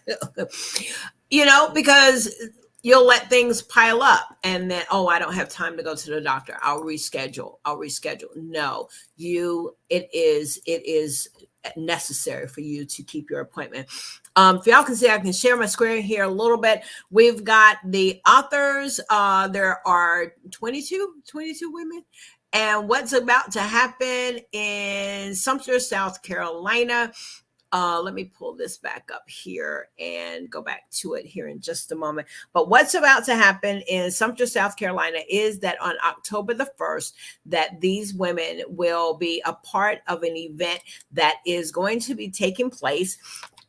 because you'll let things pile up and then, oh, I don't have time to go to the doctor. I'll reschedule. No, it is necessary for you to keep your appointment. If y'all can see, I can share my screen here a little bit. We've got the authors. There are 22 women. And what's about to happen in Sumter, South Carolina. Let me pull this back up here and go back to it here in just a moment. But what's about to happen in Sumter, South Carolina is that on October the 1st, that these women will be a part of an event that is going to be taking place.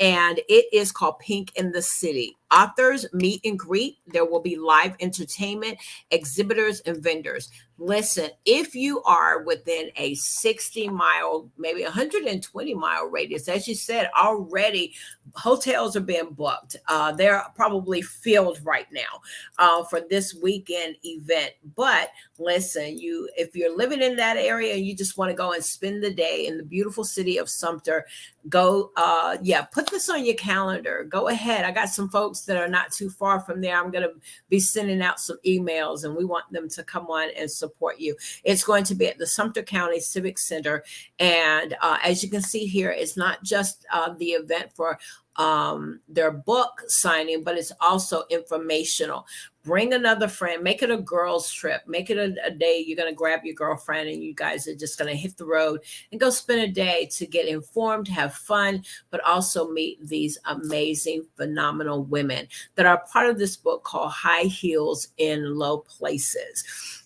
And it is called Pink in the City. Authors meet and greet. There will be live entertainment, exhibitors, and vendors. Listen, if you are within a 60-mile, maybe 120-mile radius, as you said, already hotels are being booked. They're probably filled right now for this weekend event. But listen, if you're living in that area and you just want to go and spend the day in the beautiful city of Sumter, go, put this on your calendar. Go ahead. I got some folks that are not too far from there. I'm going to be sending out some emails and we want them to come on and support you. It's going to be at the Sumter County Civic Center. And as you can see here, it's not just the event for their book signing, but it's also informational. Bring another friend, make it a girls trip, make it a day you're going to grab your girlfriend and you guys are just going to hit the road and go spend a day to get informed, have fun, but also meet these amazing, phenomenal women that are part of this book called High Heels in Low Places.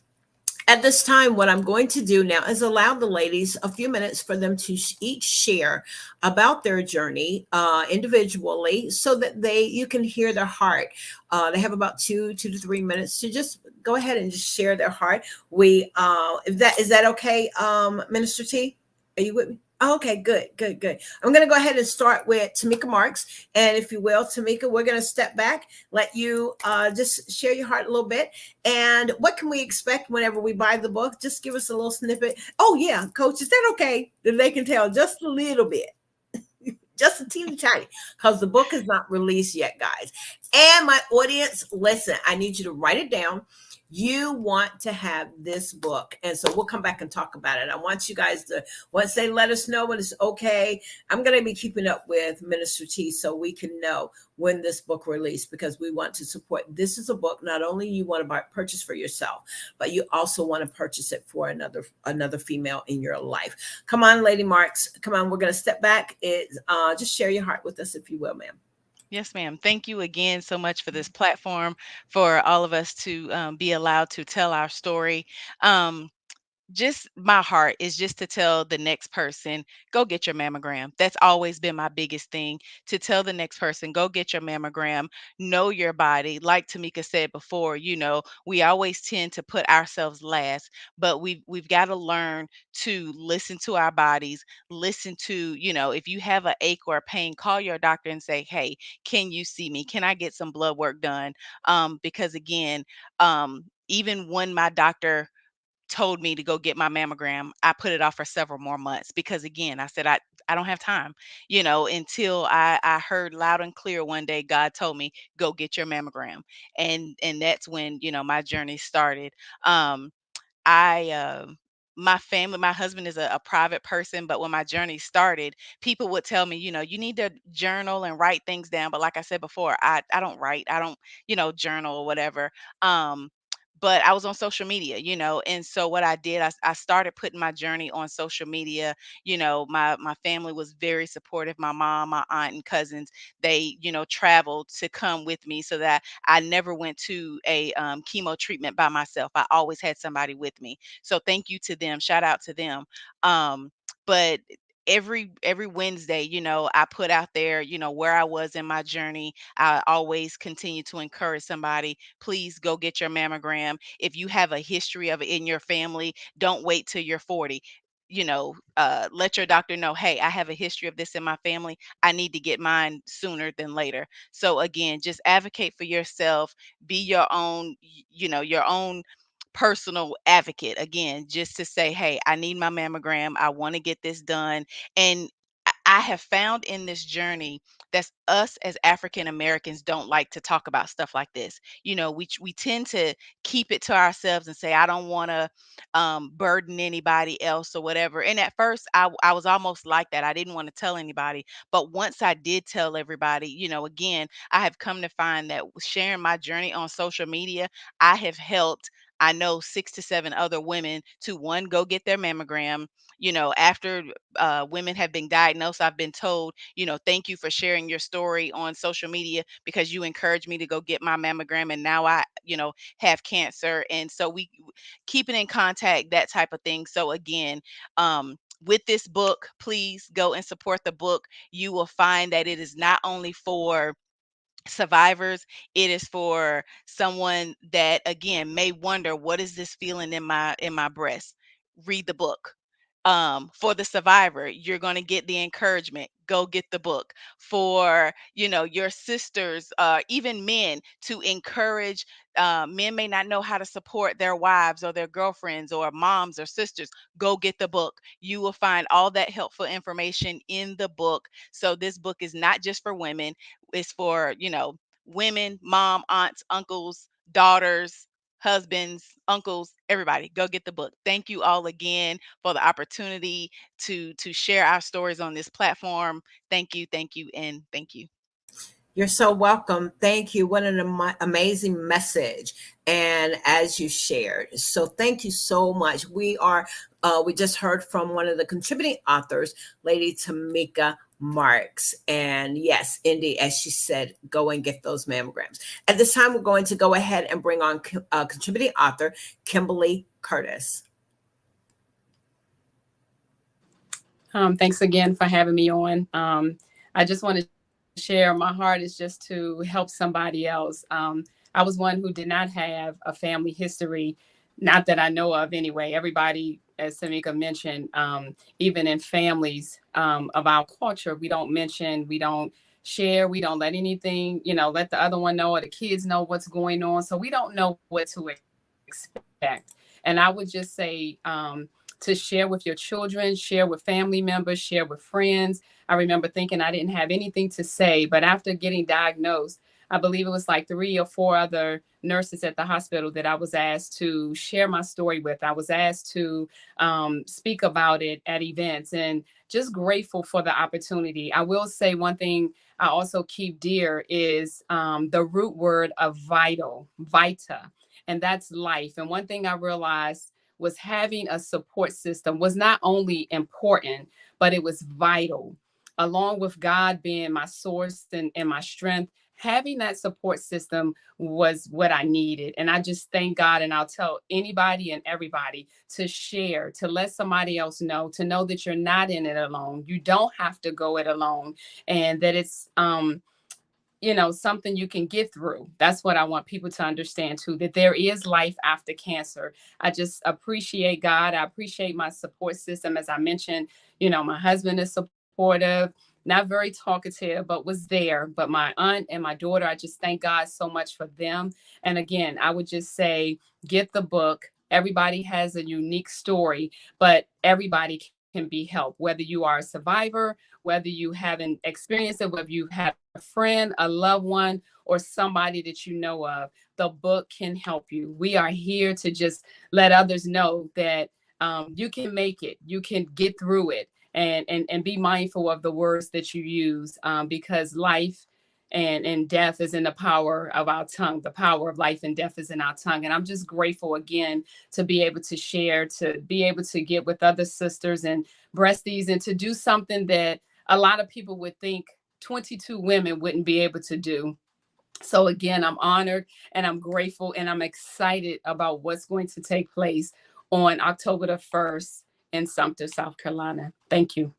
At this time, what I'm going to do now is allow the ladies a few minutes for them to each share about their journey individually so that you can hear their heart. They have about 2 to 3 minutes to just go ahead and just share their heart. Is that okay, Minister T? Are you with me? Oh, okay, good. I'm going to go ahead and start with Tamika Marks. And if you will, Tamika, we're going to step back, let you just share your heart a little bit. And what can we expect whenever we buy the book? Just give us a little snippet. Oh, yeah, Coach, is that okay? That they can tell just a little bit. Just a teeny tiny, because the book is not released yet, guys. And my audience, listen, I need you to write it down. You want to have this book. And so we'll come back and talk about it. I want you guys to, once they let us know when it's okay, I'm going to be keeping up with Minister T so we can know when this book released, because we want to support. This is a book not only you want to purchase for yourself, but you also want to purchase it for another female in your life. Come on, Lady Marks. Come on, we're going to step back. Just share your heart with us, if you will, ma'am. Yes, ma'am. Thank you again so much for this platform, for all of us to be allowed to tell our story. just my heart is just to tell the next person, go get your mammogram. That's always been my biggest thing, to tell the next person, go get your mammogram, know your body. Like Tamika said before, we always tend to put ourselves last, but we've got to learn to listen to our bodies, listen to, if you have an ache or a pain, call your doctor and say, hey, can you see me? Can I get some blood work done? Because again, even when my doctor told me to go get my mammogram, I put it off for several more months because again, I said I don't have time, until I heard loud and clear one day God told me, go get your mammogram. And that's when, my journey started. Um I My family, my husband is a private person, but when my journey started, people would tell me, you need to journal and write things down. But like I said before, I don't write, I don't, journal or whatever. Um, but I was on social media, and so what I did, I started putting my journey on social media. My family was very supportive. My mom, my aunt, and cousins, they, traveled to come with me so that I never went to a chemo treatment by myself. I always had somebody with me. So thank you to them. Shout out to them. But every Wednesday, I put out there, where I was in my journey. I always continue to encourage somebody, please go get your mammogram. If you have a history of it in your family, don't wait till you're 40. Let your doctor know, hey, I have a history of this in my family. I need to get mine sooner than later. So again, just advocate for yourself, be your own, your own personal advocate. Again, just to say, hey, I need my mammogram. I want to get this done. And I have found in this journey that us as African Americans don't like to talk about stuff like this. We tend to keep it to ourselves and say, I don't want to burden anybody else or whatever. And at first, I was almost like that. I didn't want to tell anybody. But once I did tell everybody, again, I have come to find that sharing my journey on social media, I have helped. I know 6 to 7 other women to one, go get their mammogram. After women have been diagnosed, I've been told, thank you for sharing your story on social media because you encouraged me to go get my mammogram. And now I, have cancer. And so we keeping in contact, that type of thing. So again, with this book, please go and support the book. You will find that it is not only for survivors, it is for someone that again may wonder, what is this feeling in my breast? Read the book. For the survivor, you're going to get the encouragement, go get the book. For your sisters, even men, to encourage. Men may not know how to support their wives or their girlfriends or moms or sisters, go get the book. You will find all that helpful information in the book. So this book is not just for women, it's for, women, mom, aunts, uncles, daughters, husbands, uncles, everybody. Go get the book. Thank you all again for the opportunity to share our stories on this platform. Thank you, and thank you. You're so welcome. Thank you. What an amazing message. And as you shared. So thank you so much. We just heard from one of the contributing authors, Lady Tamika Marks. And yes, Indy, as she said, go and get those mammograms. At this time, we're going to go ahead and bring on contributing author, Kimberly Curtis. Thanks again for having me on. I just want to share, my heart is just to help somebody else. I was one who did not have a family history, not that I know of anyway. Everybody, as Tamika mentioned, even in families of our culture, we don't mention, we don't share, we don't let anything, let the other one know or the kids know what's going on. So we don't know what to expect. And I would just say, to share with your children, share with family members, share with friends. I remember thinking I didn't have anything to say, but after getting diagnosed, I believe it was like 3 or 4 other nurses at the hospital that I was asked to share my story with. I was asked to speak about it at events, and just grateful for the opportunity. I will say one thing I also keep dear is the root word of vital, vita, and that's life. And one thing I realized was having a support system was not only important, but it was vital. Along with God being my source and my strength, having that support system was what I needed. And I just thank God. And I'll tell anybody and everybody to share, to let somebody else know, to know that you're not in it alone. You don't have to go it alone, and that it's, something you can get through. That's what I want people to understand too, that there is life after cancer. I just appreciate God. I appreciate my support system. As I mentioned, my husband is supportive, not very talkative, but was there. But my aunt and my daughter, I just thank God so much for them. And again, I would just say, get the book. Everybody has a unique story, but everybody can be helped, whether you are a survivor, whether you haven't experienced it, whether you have a friend, a loved one, or somebody that you know of. The book can help you. We are here to just let others know that you can make it, you can get through it, and be mindful of the words that you use, because life and death is in the power of our tongue. The power of life and death is in our tongue. And I'm just grateful again to be able to share, to be able to get with other sisters and breasties, and to do something that a lot of people would think 22 women wouldn't be able to do. So again, I'm honored and I'm grateful and I'm excited about what's going to take place on October the 1st in Sumter, South Carolina. Thank you.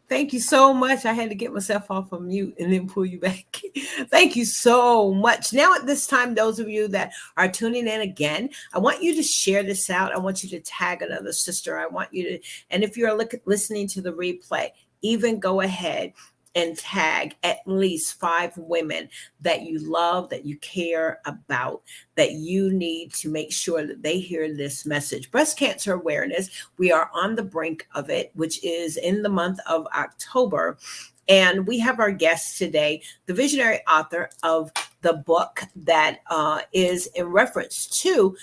Thank you so much. I had to get myself off of mute and then pull you back. Thank you so much. Now, at this time, those of you that are tuning in again, I want you to share this out. I want you to tag another sister. I want you to, and if you're listening to the replay, even go ahead and tag at least 5 women that you love, that you care about, that you need to make sure that they hear this message. Breast cancer awareness, we are on the brink of it, which is in the month of October. And we have our guest today, the visionary author of the book that is in reference to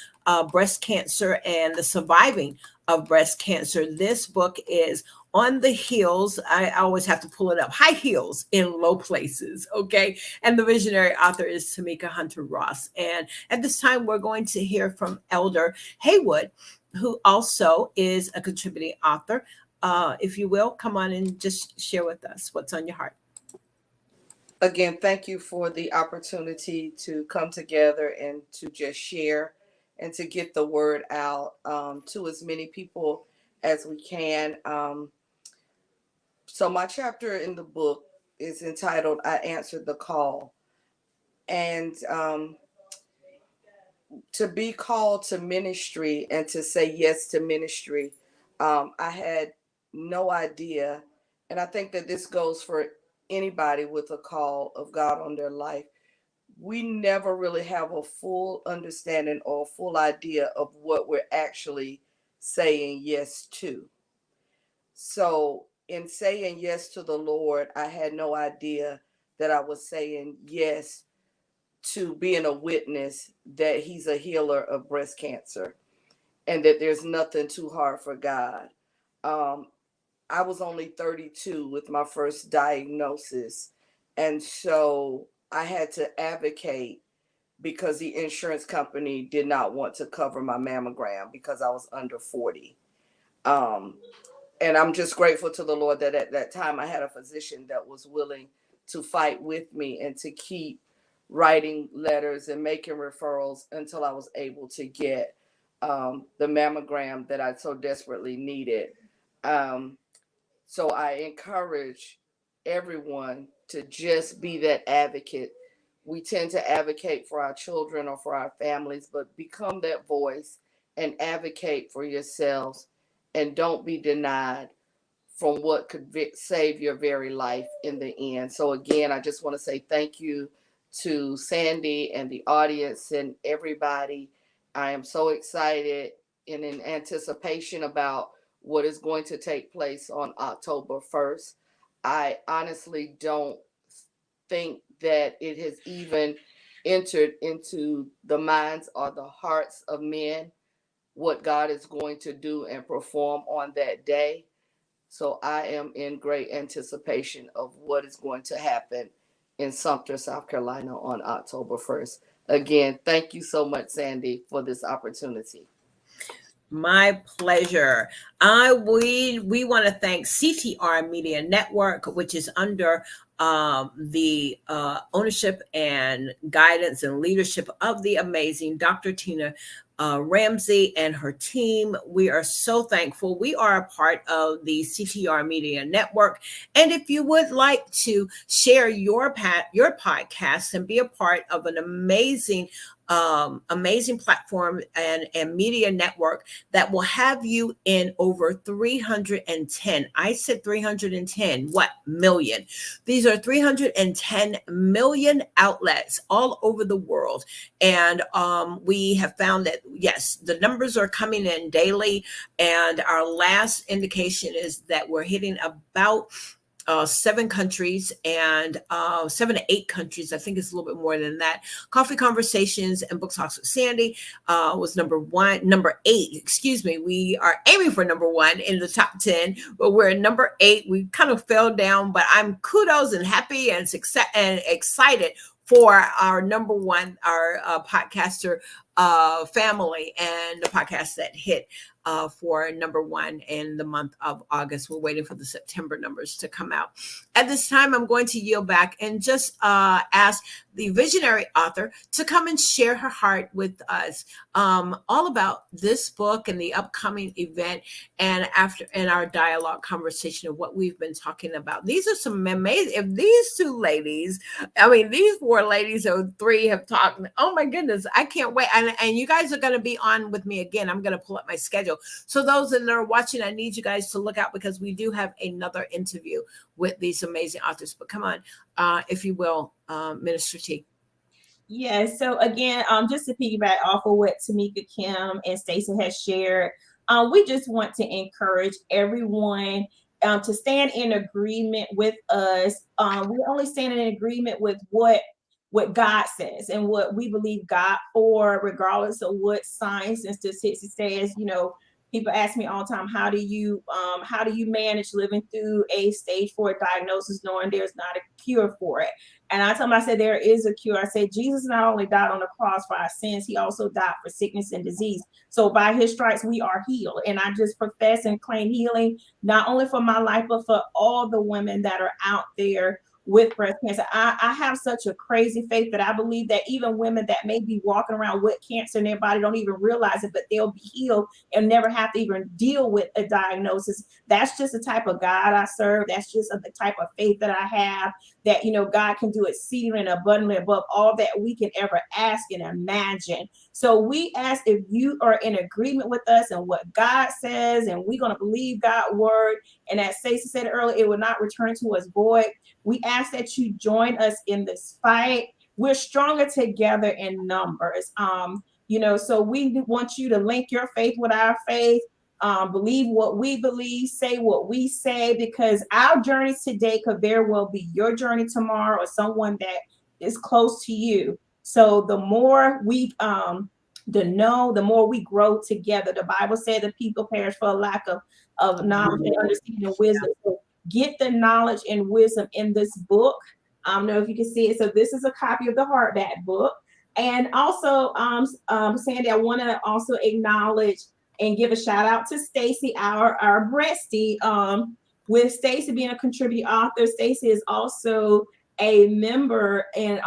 breast cancer and the surviving of breast cancer. This book is On the Heels. I always have to pull it up. High Heels in Low Places. Okay. And the visionary author is Tamika Hunter Ross. And at this time, we're going to hear from Elder Haywood, who also is a contributing author. If you will, come on and just share with us what's on your heart. Again, thank you for the opportunity to come together and to just share and to get the word out to as many people as we can. So my chapter in the book is entitled, I Answered the Call. And to be called to ministry and to say yes to ministry, I had no idea. And I think that this goes for anybody with a call of God on their life. We never really have a full understanding or a full idea of what we're actually saying yes to. So in saying yes to the Lord, I had no idea that I was saying yes to being a witness that he's a healer of breast cancer and that there's nothing too hard for God. I was only 32 with my first diagnosis. And so I had to advocate because the insurance company did not want to cover my mammogram because I was under 40. And I'm just grateful to the Lord that at that time I had a physician that was willing to fight with me and to keep writing letters and making referrals until I was able to get the mammogram that I so desperately needed. So I encourage everyone to just be that advocate. We tend to advocate for our children or for our families, but become that voice and advocate for yourselves, and don't be denied from what could save your very life in the end. So again, I just want to say thank you to Sandy and the audience and everybody. I am so excited and in anticipation about what is going to take place on October 1st. I honestly don't think that it has even entered into the minds or the hearts of men what God is going to do and perform on that day. So I am in great anticipation of what is going to happen in Sumter, South Carolina on October 1st. Again, thank you so much, Sandy, for this opportunity. My pleasure. We want to thank CTR Media Network, which is under the ownership and guidance and leadership of the amazing Dr. Tina Ramsey and her team. We are so thankful. We are a part of the CTR Media Network, and if you would like to share your podcast and be a part of an amazing platform and media network that will have you in over 310. I said 310, what million? These are 310 million outlets all over the world. And we have found that, yes, the numbers are coming in daily. And our last indication is that we're hitting about 7 countries and 7 to 8 countries. I think it's a little bit more than that. Coffee Conversations and Book Talks with Sandy was number 8, excuse me. We are aiming for number 1 in the top 10, but we're at number 8. We kind of fell down, but I'm kudos and happy and excited for our number 1, our podcaster family and the podcast that hit for number 1 in the month of August. We're waiting for the September numbers to come out. At this time, I'm going to yield back and just ask the visionary author to come and share her heart with us all about this book and the upcoming event and our dialogue conversation of what we've been talking about. These are some amazing, if these 2 ladies, I mean, these 4 ladies or 3 have talked, oh my goodness, I can't wait. And you guys are going to be on with me again. I'm going to pull up my schedule. So those that are watching, I need you guys to look out because we do have another interview with these amazing authors. But come on, if you will, Minister T. Yeah, so again, just to piggyback off of what Tamika, Kim, and Stacey has shared, we just want to encourage everyone to stand in agreement with us. We only stand in agreement with what God says and what we believe God for, regardless of what science and statistics says. You know, people ask me all the time, how do you manage living through a stage 4 diagnosis knowing there's not a cure for it? And I tell them, I said, there is a cure. I said, Jesus not only died on the cross for our sins, he also died for sickness and disease. So by his stripes, we are healed. And I just profess and claim healing, not only for my life, but for all the women that are out there with breast cancer. I have such a crazy faith that I believe that even women that may be walking around with cancer in their body don't even realize it, but they'll be healed and never have to even deal with a diagnosis. That's just the type of God I serve. That's just the type of faith that I have, that, you know, God can do exceedingly and abundantly above all that we can ever ask and imagine. So we ask if you are in agreement with us and what God says, and we're going to believe God's word. And as Stacey said earlier, it will not return to us void. We ask that you join us in this fight. We're stronger together in numbers. So we want you to link your faith with our faith. Believe what we believe, say what we say, because our journey today could very well be your journey tomorrow or someone that is close to you. So the more we the more we grow together. The Bible said that people perish for a lack of knowledge and understanding and wisdom. So get the knowledge and wisdom in this book. I don't know if you can see it. So this is a copy of the hardback book. And also, Sandy, I want to also acknowledge and give a shout out to Stacey, our bestie. With Stacey being a contributing author, Stacey is also a member in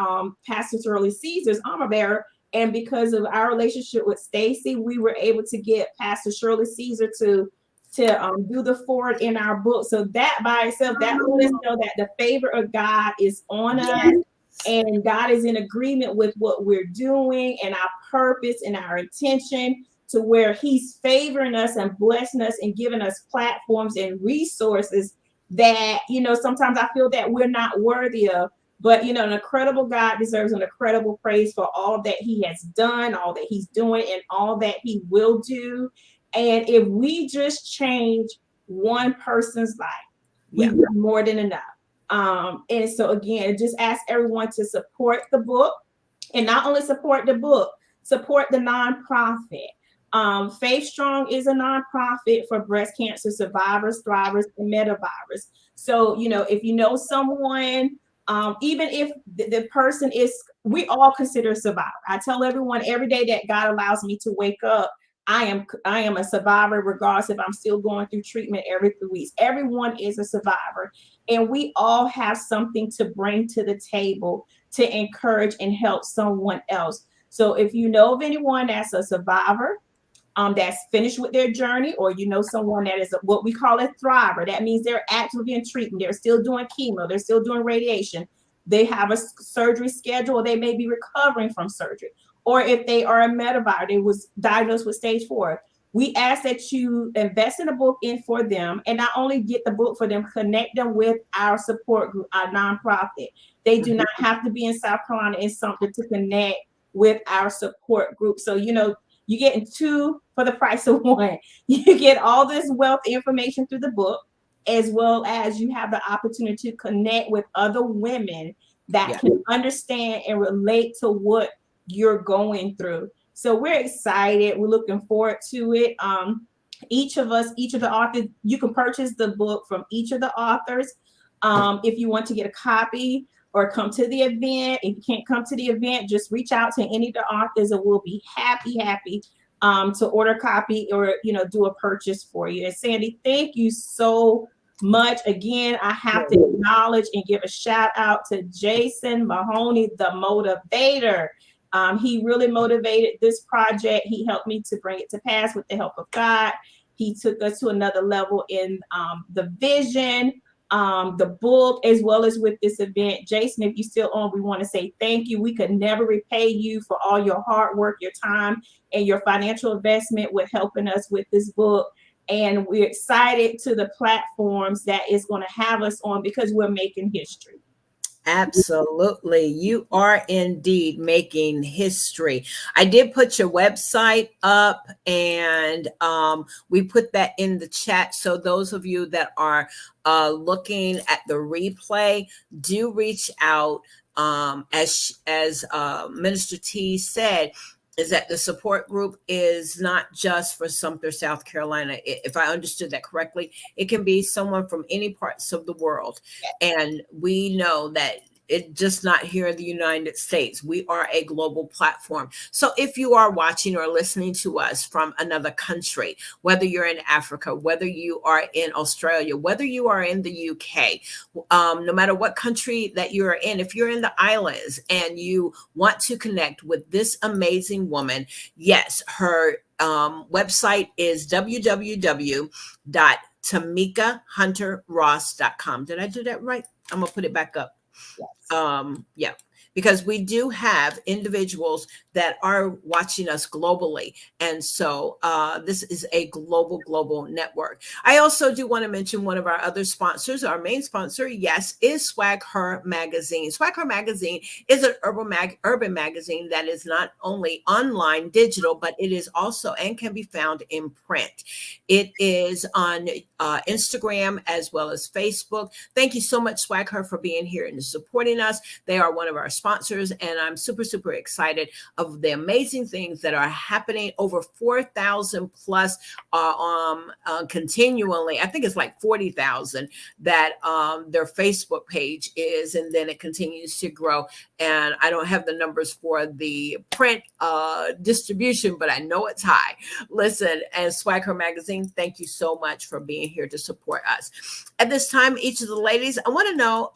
Pastor Shirley Caesar's armor bearer. And because of our relationship with Stacey, we were able to get Pastor Shirley Caesar to do the forward in our book. So that by itself, that lets us know that the favor of God is on us, and God is in agreement with what we're doing and our purpose and our intention, to where he's favoring us and blessing us and giving us platforms and resources that, sometimes I feel that we're not worthy of. But, an incredible God deserves an incredible praise for all that he has done, all that he's doing, and all that he will do. And if we just change one person's life, we've done more than enough. And so again, just ask everyone to support the book, and not only support the book, support the nonprofit. Faith Strong is a nonprofit for breast cancer survivors, thrivers, and metavirus. So, if you know someone, even if the person is, we all consider a survivor. I tell everyone every day that God allows me to wake up, I am a survivor, regardless if I'm still going through treatment every 3 weeks. Everyone is a survivor, and we all have something to bring to the table to encourage and help someone else. So if you know of anyone that's a survivor, that's finished with their journey, or you know someone that is what we call a thriver, that means they're actively in treatment, they're still doing chemo, they're still doing radiation, they have a surgery schedule, or they may be recovering from surgery, or if they are a metavirus, they was diagnosed with stage 4. We ask that you invest in a book in for them, and not only get the book for them, connect them with our support group, our nonprofit. They do not have to be in South Carolina in something to connect with our support group. So, you know, you're getting 2 for the price of 1. You get all this wealth information through the book, as well as you have the opportunity to connect with other women that can understand and relate to what you're going through. So we're excited. We're looking forward to it. Each of the authors, you can purchase the book from each of the authors. If you want to get a copy or come to the event, if you can't come to the event, just reach out to any of the authors, and we'll be happy to order a copy, or, you know, do a purchase for you. And Sandy, thank you so much. Again, I have to acknowledge and give a shout out to Jason Mahoney, the motivator. He really motivated this project. He helped me to bring it to pass with the help of God. He took us to another level in the vision, the book, as well as with this event. Jason, if you're still on, we want to say thank you. We could never repay you for all your hard work, your time, and your financial investment with helping us with this book. And we're excited to the platforms that is going to have us on, because we're making history. Absolutely. You are indeed making history. I did put your website up, and we put that in the chat. So those of you that are looking at the replay, do reach out. As Minister T said, is that the support group is not just for Sumter, South Carolina. If I understood that correctly, it can be someone from any parts of the world. And we know that it's just not here in the United States. We are a global platform. So if you are watching or listening to us from another country, whether you're in Africa, whether you are in Australia, whether you are in the UK, no matter what country that you're in, if you're in the islands and you want to connect with this amazing woman, yes, her website is www.tamikahunterross.com. Did I do that right? I'm going to put it back up. Yes. Because we do have individuals that are watching us globally. And so this is a global network. I also do want to mention one of our other sponsors. Our main sponsor, yes, is Swag Her Magazine. Swag Her Magazine is an urban magazine that is not only online, digital, but it is also and can be found in print. It is on Instagram as well as Facebook. Thank you so much, Swag Her, for being here and supporting us. They are one of our sponsors, and I'm super excited of the amazing things that are happening. Over 4,000 plus continually. I think it's like 40,000 that their Facebook page is, and then it continues to grow. And I don't have the numbers for the print distribution, but I know it's high. Listen, and Swag Her Magazine, thank you so much for being here to support us. At this time, each of the ladies, I want to know,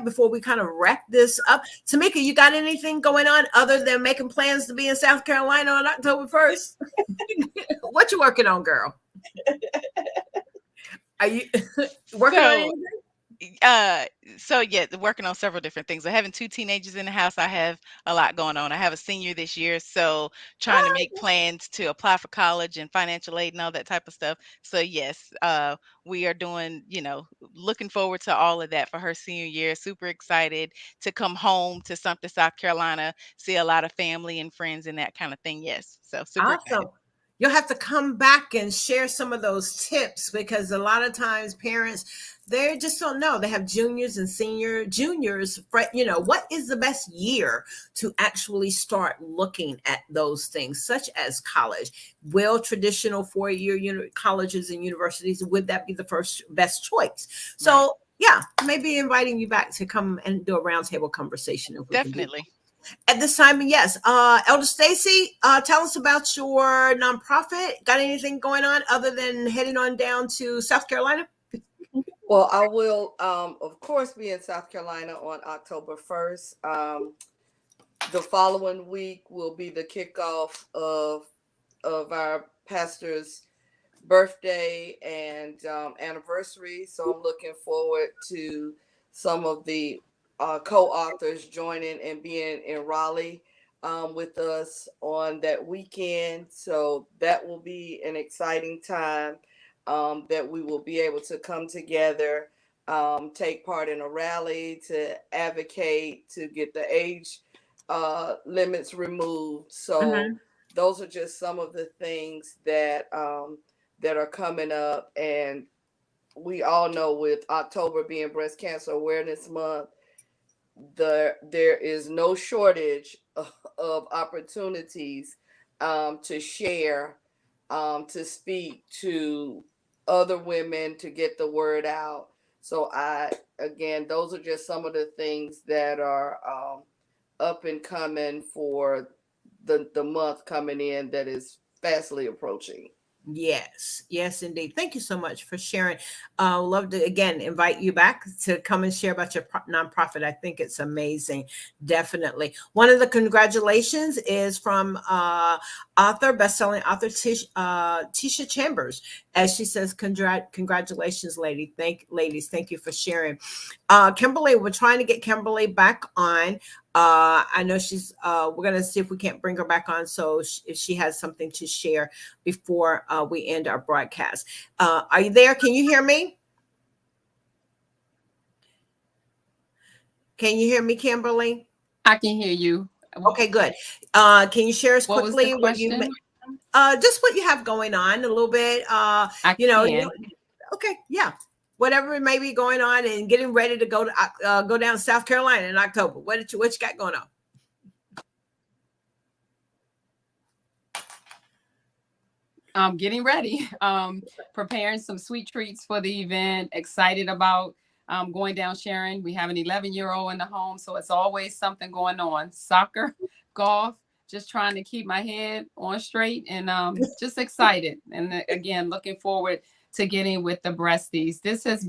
before we kind of wrap this up, Tamika, you got anything going on other than making plans to be in South Carolina on October 1st? What you working on, girl? Are you working on anything? So yeah, working on several different things. Having 2 teenagers in the house, I have a lot going on. I have a senior this year, so trying to make plans to apply for college and financial aid and all that type of stuff. So yes, we are doing, looking forward to all of that for her senior year. Super excited to come home to Sumter, South Carolina, see a lot of family and friends and that kind of thing. Yes, so super excited. You'll have to come back and share some of those tips, because a lot of times parents, they just don't know. They have juniors and juniors. What is the best year to actually start looking at those things, such as college? Will traditional 4-year colleges and universities, would that be the best choice? So yeah, maybe inviting you back to come and do a roundtable conversation. Definitely. At this time, yes. Elder Stacy, tell us about your nonprofit. Got anything going on other than heading on down to South Carolina? Well, I will, of course, be in South Carolina on October 1st. The following week will be the kickoff of our pastor's birthday and anniversary. So I'm looking forward to some of the co-authors joining and being in Raleigh with us on that weekend. So that will be an exciting time that we will be able to come together, take part in a rally to advocate to get the age limits removed. So those are just some of the things that that are coming up. And we all know, with October being Breast Cancer Awareness Month, there is no shortage of opportunities to share, to speak to other women, to get the word out. So again, those are just some of the things that are up and coming for the month coming in that is fastly approaching. Yes, yes, indeed. Thank you so much for sharing. Love to again invite you back to come and share about your nonprofit. I think it's amazing. Definitely. One of the congratulations is from best-selling author Tisha Chambers, as she says, "Congratulations, ladies. Thank you for sharing." Kimberly, we're trying to get Kimberly back on. I know she's, we're going to see if we can't bring her back on. So if she has something to share before we end our broadcast. Are you there? Can you hear me? Can you hear me, Kimberly? I can hear you. Okay, good. Can you share us What was quickly the question? just what you have going on a little bit? Okay, yeah. Whatever may be going on and getting ready to go down to South Carolina in October. What you got going on? Getting ready, preparing some sweet treats for the event. Excited about going down sharing. We have an 11-year-old in the home, so it's always something going on. Soccer, golf, just trying to keep my head on straight, and just excited. And again, looking forward to getting with the breasties. This has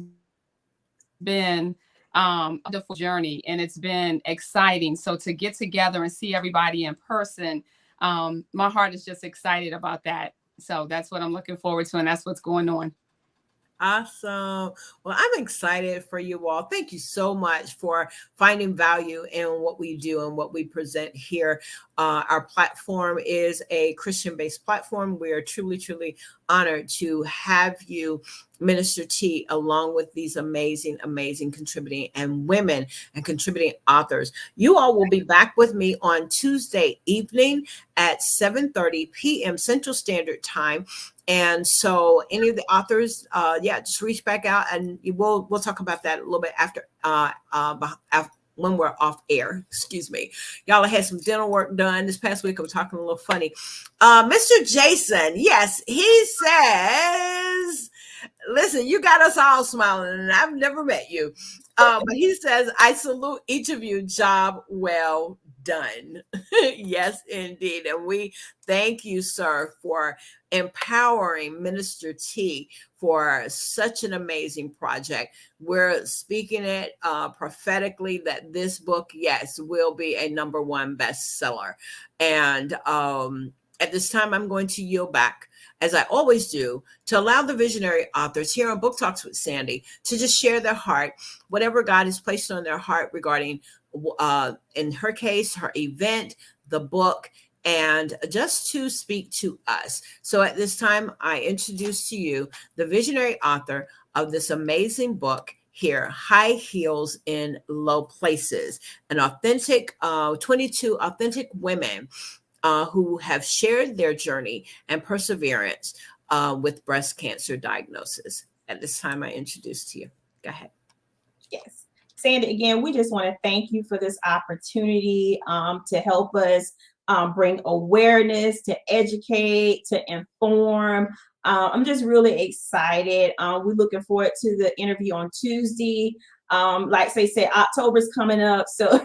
been a wonderful journey, and it's been exciting. So to get together and see everybody in person, my heart is just excited about that. So that's what I'm looking forward to, and that's what's going on. Awesome. Well, I'm excited for you all. Thank you so much for finding value in what we do and what we present here. Our platform is a Christian-based platform. We are truly, truly honored to have you, Minister T, along with these amazing, amazing contributing and women and contributing authors. You all will be back with me on Tuesday evening at 7:30 p.m. Central Standard Time. And so any of the authors, just reach back out, and we'll talk about that a little bit after when we're off air. Excuse me. Y'all had some dental work done this past week. I'm talking a little funny. Mr. Jason, yes, he says, listen, you got us all smiling, and I've never met you. But he says, I salute each of you. Job well done. Yes, indeed. And we thank you, sir, for empowering Minister T for such an amazing project. We're speaking it prophetically that this book, yes, will be a #1 bestseller. And at this time, I'm going to yield back, as I always do, to allow the visionary authors here on Book Talks with Sandy to just share their heart, whatever God has placed on their heart regarding, in her case, her event, the book, and just to speak to us. So at this time, I introduce to you the visionary author of this amazing book here, High Heels in Low Places, an authentic, 22 authentic women who have shared their journey and perseverance with breast cancer diagnosis. At this time, I introduce to you. Go ahead. Yes. Sandy, again, we just want to thank you for this opportunity to help us bring awareness, to educate, to inform. I'm just really excited. We're looking forward to the interview on Tuesday. Like they said, October's coming up, so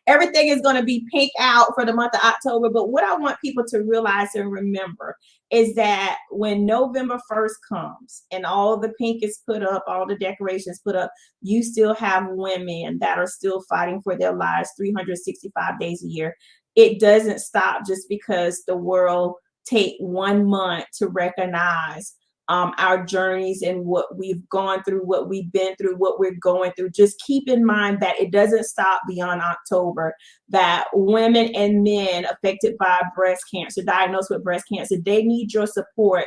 everything is going to be pink out for the month of October. But what I want people to realize and remember is that when November 1st comes and all the pink is put up, all the decorations put up, you still have women that are still fighting for their lives 365 days a year. It doesn't stop just because the world take 1 month to recognize our journeys and what we've gone through, what we've been through, what we're going through. Just keep in mind that it doesn't stop beyond October, that women and men affected by breast cancer, diagnosed with breast cancer, they need your support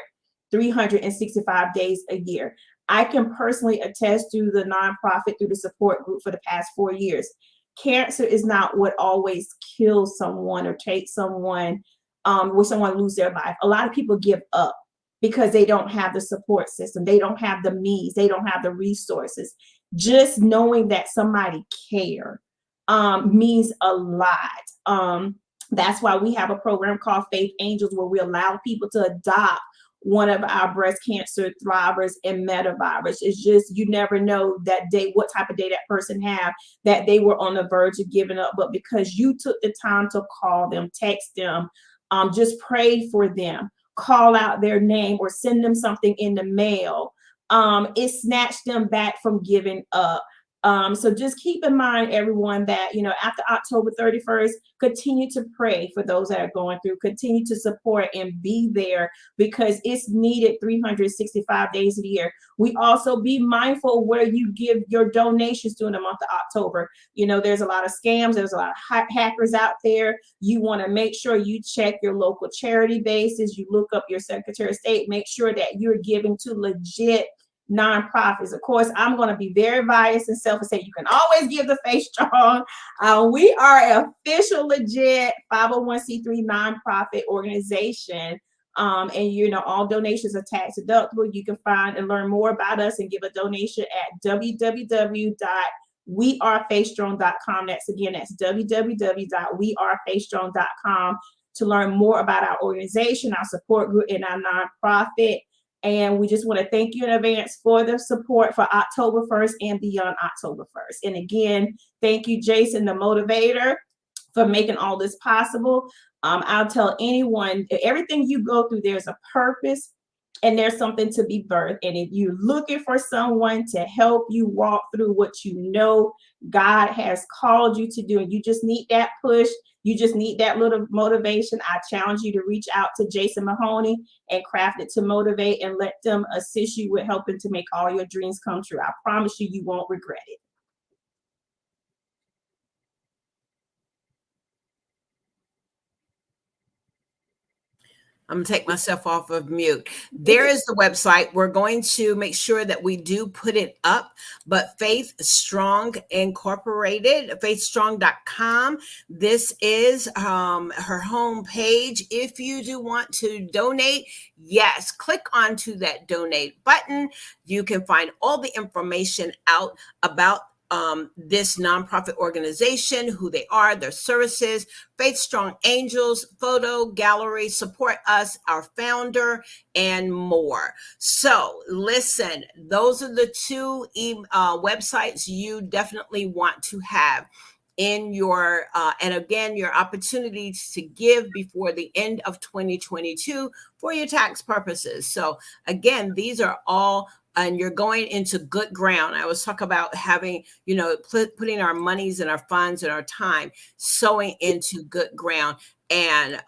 365 days a year. I can personally attest to the nonprofit through the support group for the past 4 years. Cancer is not what always kills someone or takes someone where someone lose their life. A lot of people give up because they don't have the support system. They don't have the means. They don't have the resources. Just knowing that somebody care means a lot. That's why we have a program called Faith Angels, where we allow people to adopt one of our breast cancer thrivers and metavirus. It's just, you never know that day, what type of day that person have, that they were on the verge of giving up. But because you took the time to call them, text them, just pray for them, call out their name or send them something in the mail, it snatched them back from giving up. So just keep in mind, everyone, that, after October 31st, continue to pray for those that are going through, continue to support and be there, because it's needed 365 days of the year. We also be mindful where you give your donations during the month of October. There's a lot of scams. There's a lot of hackers out there. You want to make sure you check your local charity bases. You look up your Secretary of State, make sure that you're giving to legit nonprofits. Of course, I'm going to be very biased and selfish and say you can always give to Faith Strong. We are an official, legit 501c3 nonprofit organization. And all donations are tax deductible. You can find and learn more about us and give a donation at www.wearefaithstrong.com. That's www.wearefaithstrong.com to learn more about our organization, our support group, and our nonprofit. And we just want to thank you in advance for the support for October 1st and beyond October 1st. And again, thank you, Jason, the motivator, for making all this possible. I'll tell anyone, everything you go through, there's a purpose and there's something to be birthed. And if you're looking for someone to help you walk through what God has called you to do, and you just need that push, you just need that little motivation, I challenge you to reach out to Jason Mahoney and Craft It to Motivate, and let them assist you with helping to make all your dreams come true. I promise you, you won't regret it. I'm going to take myself off of mute. There is the website. We're going to make sure that we do put it up, but Faith Strong Incorporated, faithstrong.com. This is her home page. If you do want to donate, yes, click onto that donate button. You can find all the information out about this nonprofit organization, who they are, their services, Faith Strong Angels, photo gallery, support us, our founder, and more. So listen, those are the two websites you definitely want to have in your, and again, your opportunities to give before the end of 2022 for your tax purposes. So again, these are all, and you're going into good ground. I was talking about having, putting our monies and our funds and our time sowing into good ground. And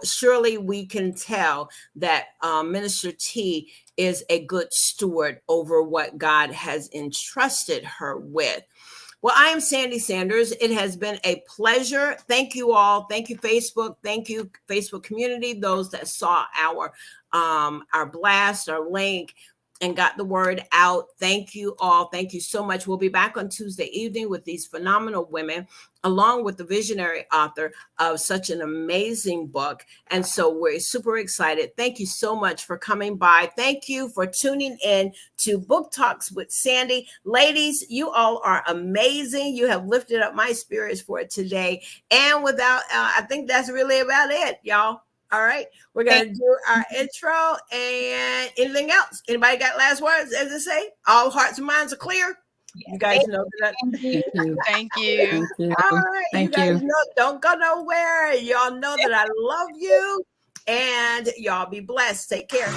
surely we can tell that Minister T is a good steward over what God has entrusted her with. Well, I am Sandy Sanders. It has been a pleasure. Thank you all. Thank you, Facebook. Thank you, Facebook community, those that saw our blast, our link, and got the word out. Thank you all. Thank you so much. We'll be back on Tuesday evening with these phenomenal women, along with the visionary author of such an amazing book. And so we're super excited. Thank you so much for coming by. Thank you for tuning in to Book Talks with Sandy. Ladies, you all are amazing. You have lifted up my spirits for today. And without, I think that's really about it, y'all. All right, we're going to do our intro, and anything else? Anybody got last words, as they say? All hearts and minds are clear? You guys know that. Thank you. Thank you. Thank you. Thank you. All right, Thank you guys you. know, don't go nowhere. Y'all know that I love you, and y'all be blessed. Take care.